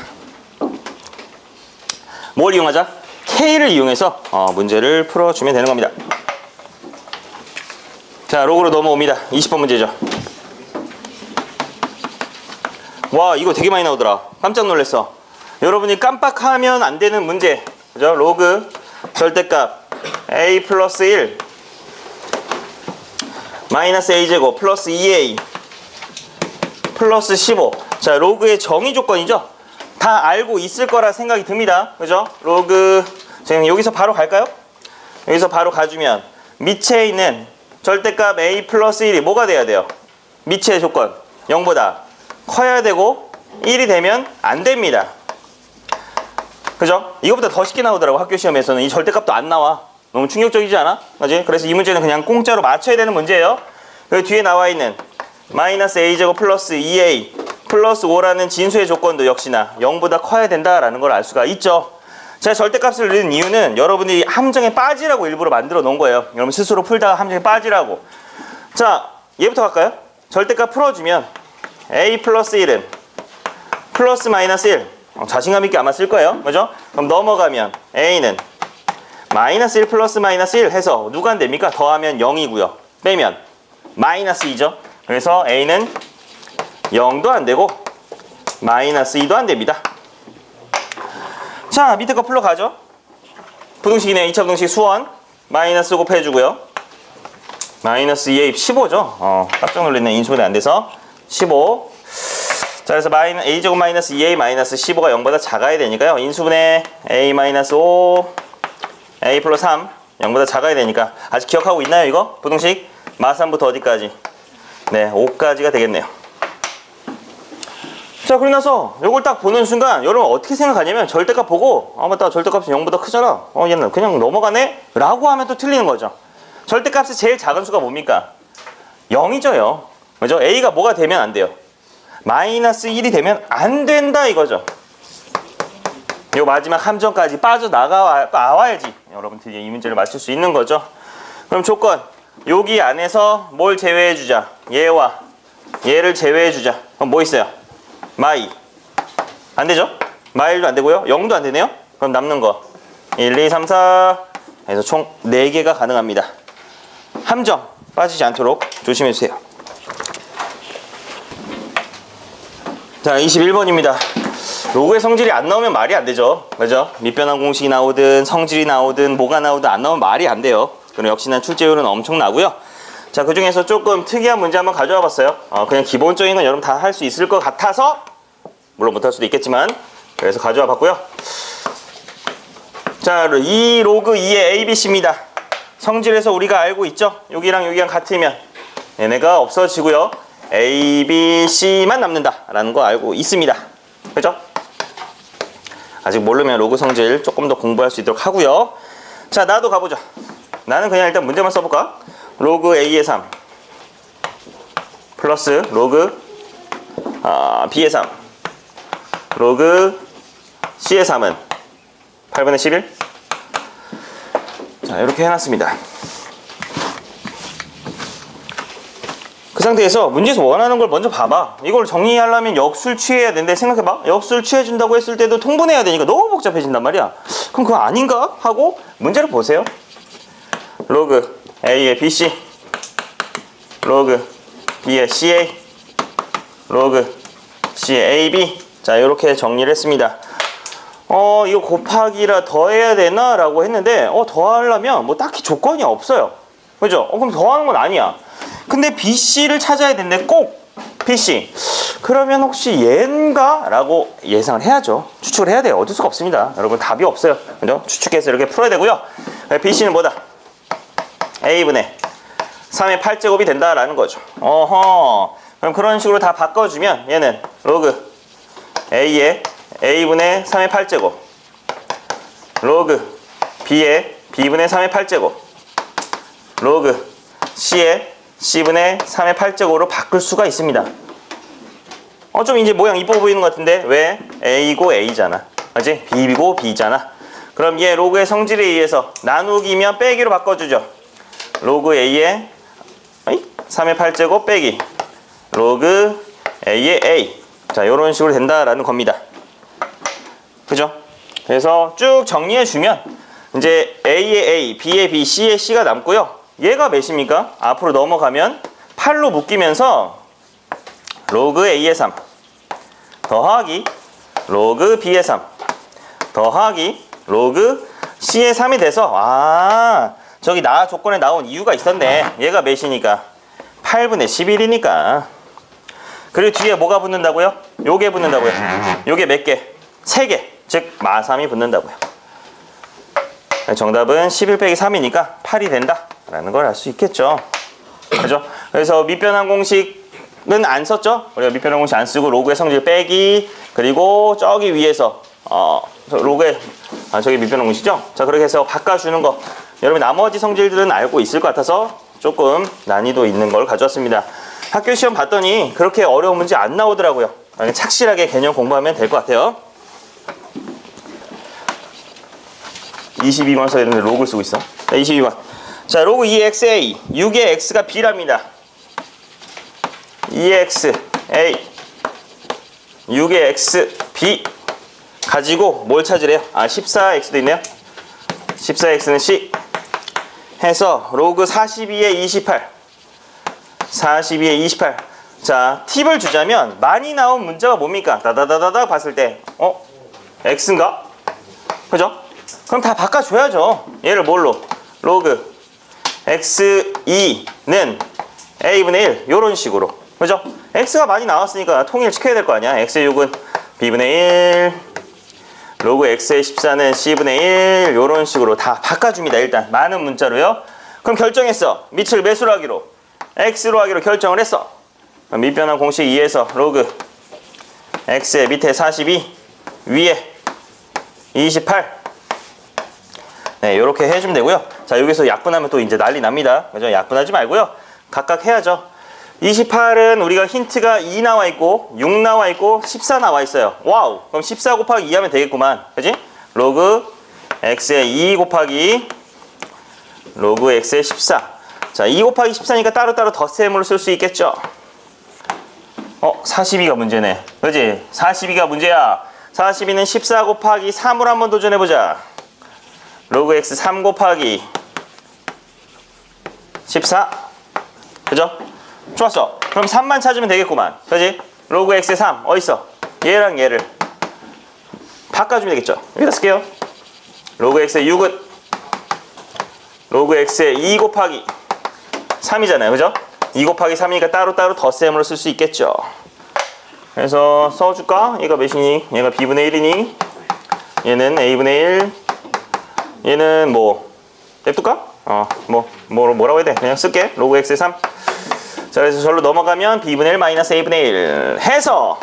뭘 이용하자? K를 이용해서 문제를 풀어주면 되는 겁니다. 자 로그로 넘어옵니다. 20번 문제죠. 와 이거 되게 많이 나오더라. 깜짝 놀랐어. 여러분이 깜빡하면 안 되는 문제, 그죠? 로그 절대값 a 플러스 1 마이너스 a제곱 플러스 2a 플러스 15. 자 로그의 정의 조건이죠. 다 알고 있을 거라 생각이 듭니다. 그죠? 로그 지금 여기서 바로 갈까요? 여기서 바로 가주면 밑에 있는 절대값 a 플러스 1이 뭐가 돼야 돼요? 밑의 조건 0보다 커야 되고 1이 되면 안 됩니다. 그죠? 이거보다 더 쉽게 나오더라고. 학교 시험에서는 이 절대값도 안 나와. 너무 충격적이지 않아? 그지? 그래서 이 문제는 그냥 공짜로 맞춰야 되는 문제예요. 그 뒤에 나와 있는 마이너스 a제곱 플러스 2a 플러스 5라는 진수의 조건도 역시나 0보다 커야 된다라는 걸 알 수가 있죠. 제가 절대값을 넣은 이유는 여러분이 함정에 빠지라고 일부러 만들어 놓은 거예요. 여러분 스스로 풀다가 함정에 빠지라고. 자, 얘부터 갈까요? 절대값 풀어주면 a 플러스 1은 플러스 마이너스 1. 자신감 있게 아마 쓸 거예요. 그죠? 그럼 넘어가면 a는 마이너스 1 플러스 마이너스 1 해서 누가 안 됩니까? 더하면 0이고요. 빼면 마이너스 2죠. 그래서 a는 0도 안 되고 마이너스 2도 안 됩니다. 자, 밑에 거 풀러 가죠. 부등식이네요. 2차 부등식 수원 마이너스 곱해주고요. 마이너스 2a 15죠. 깜짝 놀랐네. 인수분해 안 돼서 15. 자, 그래서 a제곱 마이너스 2a 마이너스 15가 0보다 작아야 되니까요. 인수분해 a 마이너스 5 a 플러스 3 0보다 작아야 되니까. 아직 기억하고 있나요 이거? 부등식 마산부터 어디까지? 네, 5까지가 되겠네요. 자, 그러고 나서 이걸 딱 보는 순간 여러분 어떻게 생각하냐면 절대값 보고 맞다 절대값이 0보다 크잖아. 얘는 그냥 넘어가네? 라고 하면 또 틀리는 거죠. 절대값이 제일 작은 수가 뭡니까? 0이죠. 0. 그죠? a가 뭐가 되면 안 돼요? 마이너스 1이 되면 안 된다 이거죠. 요 마지막 함정까지 빠져나와야지 여러분들이 이 문제를 맞출 수 있는 거죠. 그럼 조건 여기 안에서 뭘 제외해 주자. 얘와 얘를 제외해 주자. 그럼 뭐 있어요? 마이 안 되죠? 마일도 안 되고요. 0도 안 되네요. 그럼 남는 거 1, 2, 3, 4 해서 총 4개가 가능합니다. 함정 빠지지 않도록 조심해 주세요. 자, 21번입니다. 로그의 성질이 안 나오면 말이 안 되죠. 그죠? 밑변환 공식이 나오든 성질이 나오든 뭐가 나오든 안 나오면 말이 안 돼요. 그럼 역시나 출제율은 엄청나고요. 자, 그 중에서 조금 특이한 문제 한번 가져와 봤어요. 그냥 기본적인 건 여러분 다 할 수 있을 것 같아서, 물론 못할 수도 있겠지만, 그래서 가져와 봤고요. 자, 이 로그 2의 ABC입니다. 성질에서 우리가 알고 있죠? 여기랑 여기랑 같으면 얘네가 없어지고요. A, B, C만 남는다라는 거 알고 있습니다. 그죠? 아직 모르면 로그 성질 조금 더 공부할 수 있도록 하고요. 자, 나도 가보자. 나는 그냥 일단 문제만 써볼까? 로그 A의 3 플러스 로그 B의 3 로그 C의 3은 8분의 11. 자, 이렇게 해놨습니다. 그 상태에서 문제에서 원하는 걸 먼저 봐봐. 이걸 정리하려면 역술 취해야 되는데 생각해봐. 역술 취해준다고 했을 때도 통분해야 되니까 너무 복잡해진단 말이야. 그럼 그거 아닌가? 하고 문제를 보세요. 로그 A의 BC 로그 B의 CA 로그 C의 AB. 자, 이렇게 정리를 했습니다. 이거 곱하기라 더해야 되나? 라고 했는데 더하려면 뭐 딱히 조건이 없어요. 그죠? 그럼 더하는 건 아니야. 근데 BC를 찾아야 되는데 꼭 BC. 그러면 혹시 얘인가? 라고 예상을 해야죠. 추측을 해야 돼요. 어쩔 수가 없습니다. 여러분 답이 없어요. 그죠? 추측해서 이렇게 풀어야 되고요. BC는 뭐다? A분의 3의 8제곱이 된다라는 거죠. 그럼 그런 식으로 다 바꿔주면 얘는 로그 A의 A분의 3의 8제곱 로그 B의 B분의 3의 8제곱 로그 C의 C분의 3의 8제곱으로 바꿀 수가 있습니다. 좀 이제 모양 이뻐 보이는 것 같은데 왜? A고 A잖아. 그렇지? B고 B잖아. 그럼 얘 로그의 성질에 의해서 나누기면 빼기로 바꿔주죠. 로그 A의 3의 8제곱 빼기 로그 A의 A. 자, 이런 식으로 된다라는 겁니다. 그죠? 그래서 쭉 정리해주면 이제 A의 A, B의 B, C의 C가 남고요. 얘가 몇입니까? 앞으로 넘어가면 8로 묶이면서 로그 A의 3 더하기 로그 B의 3 더하기 로그 C의 3이 돼서 저기 조건에 나온 이유가 있었네. 얘가 몇이니까? 8분의 11이니까. 그리고 뒤에 뭐가 붙는다고요? 요게 붙는다고요. 요게 몇 개? 3개. 즉 마3이 붙는다고요. 정답은 11 빼기 3이니까 8이 된다 라는 걸 알 수 있겠죠. 그죠? 그래서 밑변환 공식은 안 썼죠? 우리가 밑변환 공식 안 쓰고 로그의 성질 빼기 그리고 저기 위에서 로그의 저기 밑변환 공식이죠? 자, 그렇게 해서 바꿔주는 거 여러분 나머지 성질들은 알고 있을 것 같아서 조금 난이도 있는 걸 가져왔습니다. 학교 시험 봤더니 그렇게 어려운 문제 안 나오더라고요. 착실하게 개념 공부하면 될 것 같아요. 22번 써야 되는데 로그를 쓰고 있어. 22번. 자, 로그 2xa 6의 x가 b랍니다. 2x a 6의 x b 가지고 뭘 찾으래요? 14x도 있네요. 14x는 c 해서 로그 42의 28 42의 28. 자, 팁을 주자면 많이 나온 문제가 뭡니까? 다다다다다 봤을 때 x인가? 그죠? 그럼 다 바꿔줘야죠. 얘를 뭘로? 로그 x2는 a분의 1 요런 식으로. 그죠? x가 많이 나왔으니까 통일시켜야 될 거 아니야. x의 6은 b분의 1 로그 x의 14는 c분의 1 요런 식으로 다 바꿔줍니다. 일단 많은 문자로요. 그럼 결정했어. 밑을 몇으로 하기로? x로 하기로 결정을 했어. 그럼 밑변환 공식 2에서 로그 x의 밑에 42 위에 28 네, 요렇게 해주면 되고요. 자, 여기서 약분하면 또 이제 난리 납니다. 그죠? 약분하지 말고요. 각각 해야죠. 28은 우리가 힌트가 2 나와 있고 6 나와 있고 14 나와 있어요. 와우. 그럼 14 곱하기 2 하면 되겠구만. 그지? 로그 x의 2 곱하기 로그 x의 14. 자, 2 곱하기 14니까 따로따로 덧셈으로 쓸 수 있겠죠? 42가 문제네. 그지? 42가 문제야. 42는 14 곱하기 3으로 한번 도전해보자. 로그 x 3 곱하기 14. 그죠? 좋았어. 그럼 3만 찾으면 되겠구만. 그지? 로그 x의 3 어딨어? 얘랑 얘를 바꿔주면 되겠죠. 여기다 쓸게요. 로그 x의 6은 로그 x의 2 곱하기 3이잖아요. 그죠? 2 곱하기 3이니까 따로따로 덧셈으로 쓸 수 있겠죠. 그래서 써줄까? 얘가 몇이니? 얘가 b분의 1이니? 얘는 a분의 1. 얘는 뭐 냅둘까? 뭐라고 해야 돼? 그냥 쓸게. 로그 x의 3. 자, 그래서 절로 넘어가면 b분의 1 마이너스 a분의 1 해서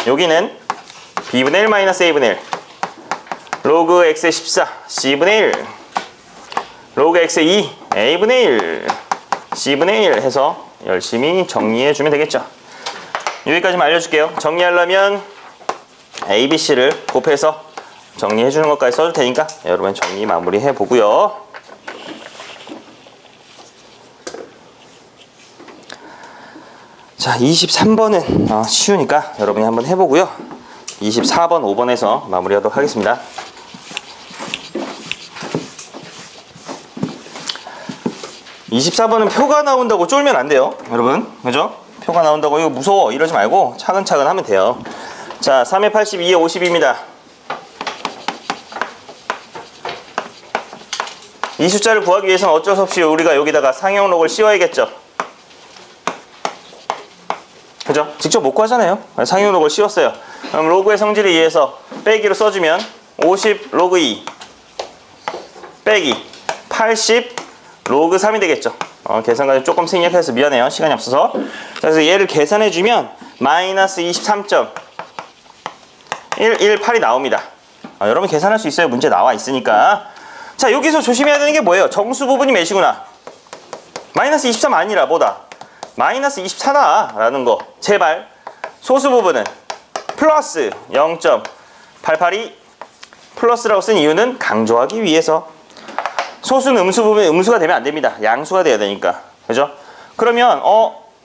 여기는 b분의 1 마이너스 a분의 1 로그 x의 14 c분의 1 로그 x의 2 a분의 1 c분의 1 해서 열심히 정리해주면 되겠죠. 여기까지만 알려줄게요. 정리하려면 a, b, c를 곱해서 정리해주는 것까지 써줄 테니까 여러분 정리 마무리 해보고요. 자, 23번은 쉬우니까 여러분이 한번 해보고요. 24번, 5번에서 마무리하도록 하겠습니다. (24번은) 표가 나온다고 쫄면 안 돼요, 여러분. 그죠? 표가 나온다고 이거 무서워 이러지 말고 차근차근 하면 돼요. 자, 3의 82에 50입니다. 이 숫자를 구하기 위해서는 어쩔 수 없이 우리가 여기다가 상형록을 씌워야겠죠. 그죠? 직접 못 구하잖아요. 상형록을 씌웠어요. 그럼 로그의 성질에 의해서 빼기로 써주면 50 로그 2 빼기 80 로그 3이 되겠죠. 계산까지 조금 생략해서 미안해요. 시간이 없어서. 그래서 얘를 계산해주면 마이너스 23.118이 나옵니다. 여러분 계산할 수 있어요. 문제 나와 있으니까. 자, 여기서 조심해야 되는 게 뭐예요? 정수 부분이 몇이구나? 마이너스 23 아니라 뭐다? 마이너스 24다라는 거. 제발 소수 부분은 플러스 0.882 플러스라고 쓴 이유는 강조하기 위해서. 소수는 음수 부분이 음수가 되면 안 됩니다. 양수가 돼야 되니까. 그죠? 그러면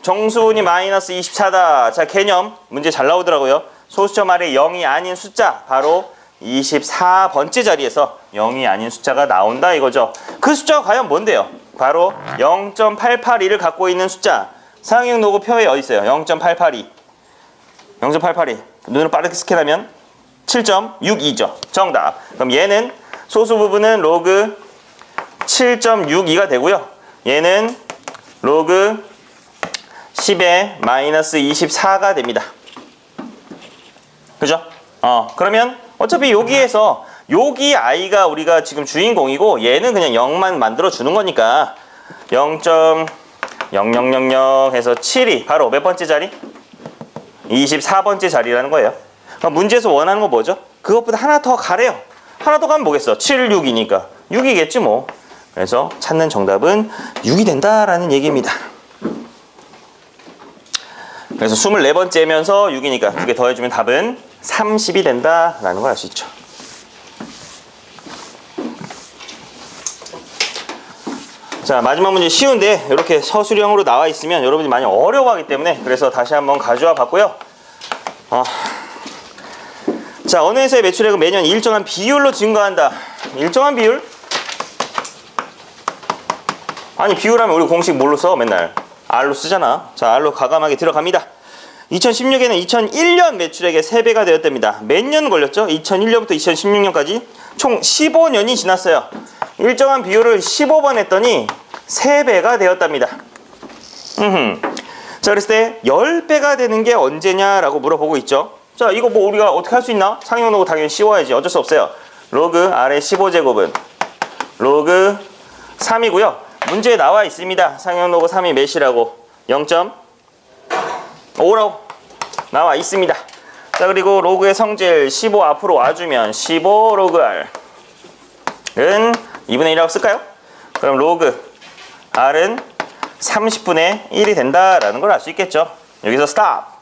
정수분이 마이너스 24다. 자, 개념 문제 잘 나오더라고요. 소수점 아래 0이 아닌 숫자, 바로 24번째 자리에서 0이 아닌 숫자가 나온다 이거죠. 그 숫자가 과연 뭔데요? 바로 0.882를 갖고 있는 숫자. 상형 로그 표에 어디 있어요? 0.882. 0.882. 눈을 빠르게 스캔하면 7.62죠. 정답. 그럼 얘는 소수 부분은 로그 7.62가 되고요. 얘는 로그 10의 마이너스 24가 됩니다. 그죠? 그러면 어차피 여기에서 여기 i가 우리가 지금 주인공이고 얘는 그냥 0만 만들어 주는 거니까 0.0000 해서 7이 바로 몇 번째 자리? 24번째 자리라는 거예요. 그럼 문제에서 원하는 건 뭐죠? 그것보다 하나 더 가래요. 하나 더 가면 뭐겠어? 7, 6이니까 6이겠지 뭐. 그래서 찾는 정답은 6이 된다라는 얘기입니다. 그래서 24번째면서 6이니까 두 개 더해주면 답은 30이 된다라는 걸 알 수 있죠. 자, 마지막 문제 쉬운데 이렇게 서술형으로 나와 있으면 여러분이 많이 어려워하기 때문에 그래서 다시 한번 가져와 봤고요. 자, 어느 회사의 매출액은 매년 일정한 비율로 증가한다. 일정한 비율? 아니, 비율하면 우리 공식 뭘로 써? 맨날 R로 쓰잖아. 자, R로 과감하게 들어갑니다. 2016에는 2001년 매출액의 3배가 되었답니다. 몇 년 걸렸죠? 2001년부터 2016년까지 총 15년이 지났어요. 일정한 비율을 15번 했더니 3배가 되었답니다. 자, 그랬을 때 10배가 되는 게 언제냐라고 물어보고 있죠. 자, 이거 뭐 우리가 어떻게 할 수 있나? 상형 로그 당연히 씌워야지. 어쩔 수 없어요. 로그 R의 15제곱은 로그 3이고요. 문제에 나와 있습니다. 상형 로그 3이 몇이라고? 0.5라고 나와 있습니다. 자, 그리고 로그의 성질 15 앞으로 와주면 15 로그 R은 2분의 1이라고 쓸까요? 그럼 로그 R은 30분의 1이 된다라는 걸 알 수 있겠죠. 여기서 스탑.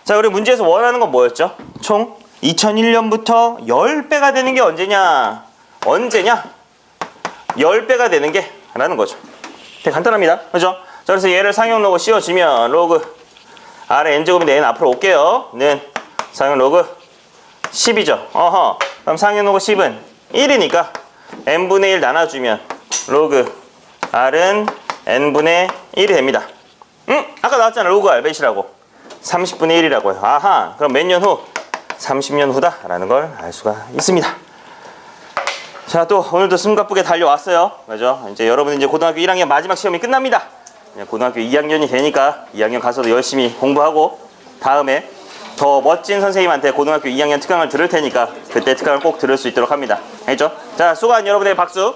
자, 그리고 문제에서 원하는 건 뭐였죠? 총 2001년부터 10배가 되는 게 언제냐? 언제냐? 10배가 되는 게 라는 거죠. 되게 간단합니다. 그죠? 자, 그래서 얘를 상형 로그 씌워주면 로그 R의 n제곱인데 얘는 앞으로 올게요. 는 상형 로그 10이죠. 그럼 상형 로그 10은 1이니까 n분의 1 나눠주면 로그 R은 n분의 1이 됩니다. 아까 나왔잖아. 로그 R 몇이라고? 30분의 1이라고요. 아하, 그럼 몇 년 후? 30년 후다라는 걸 알 수가 있습니다. 자, 또 오늘도 숨가쁘게 달려왔어요. 그죠? 이제 여러분 이제 고등학교 1학년 마지막 시험이 끝납니다. 고등학교 2학년이 되니까 2학년 가서도 열심히 공부하고 다음에 더 멋진 선생님한테 고등학교 2학년 특강을 들을 테니까 그때 특강을 꼭 들을 수 있도록 합니다. 알겠죠? 자, 수고한 여러분의 박수.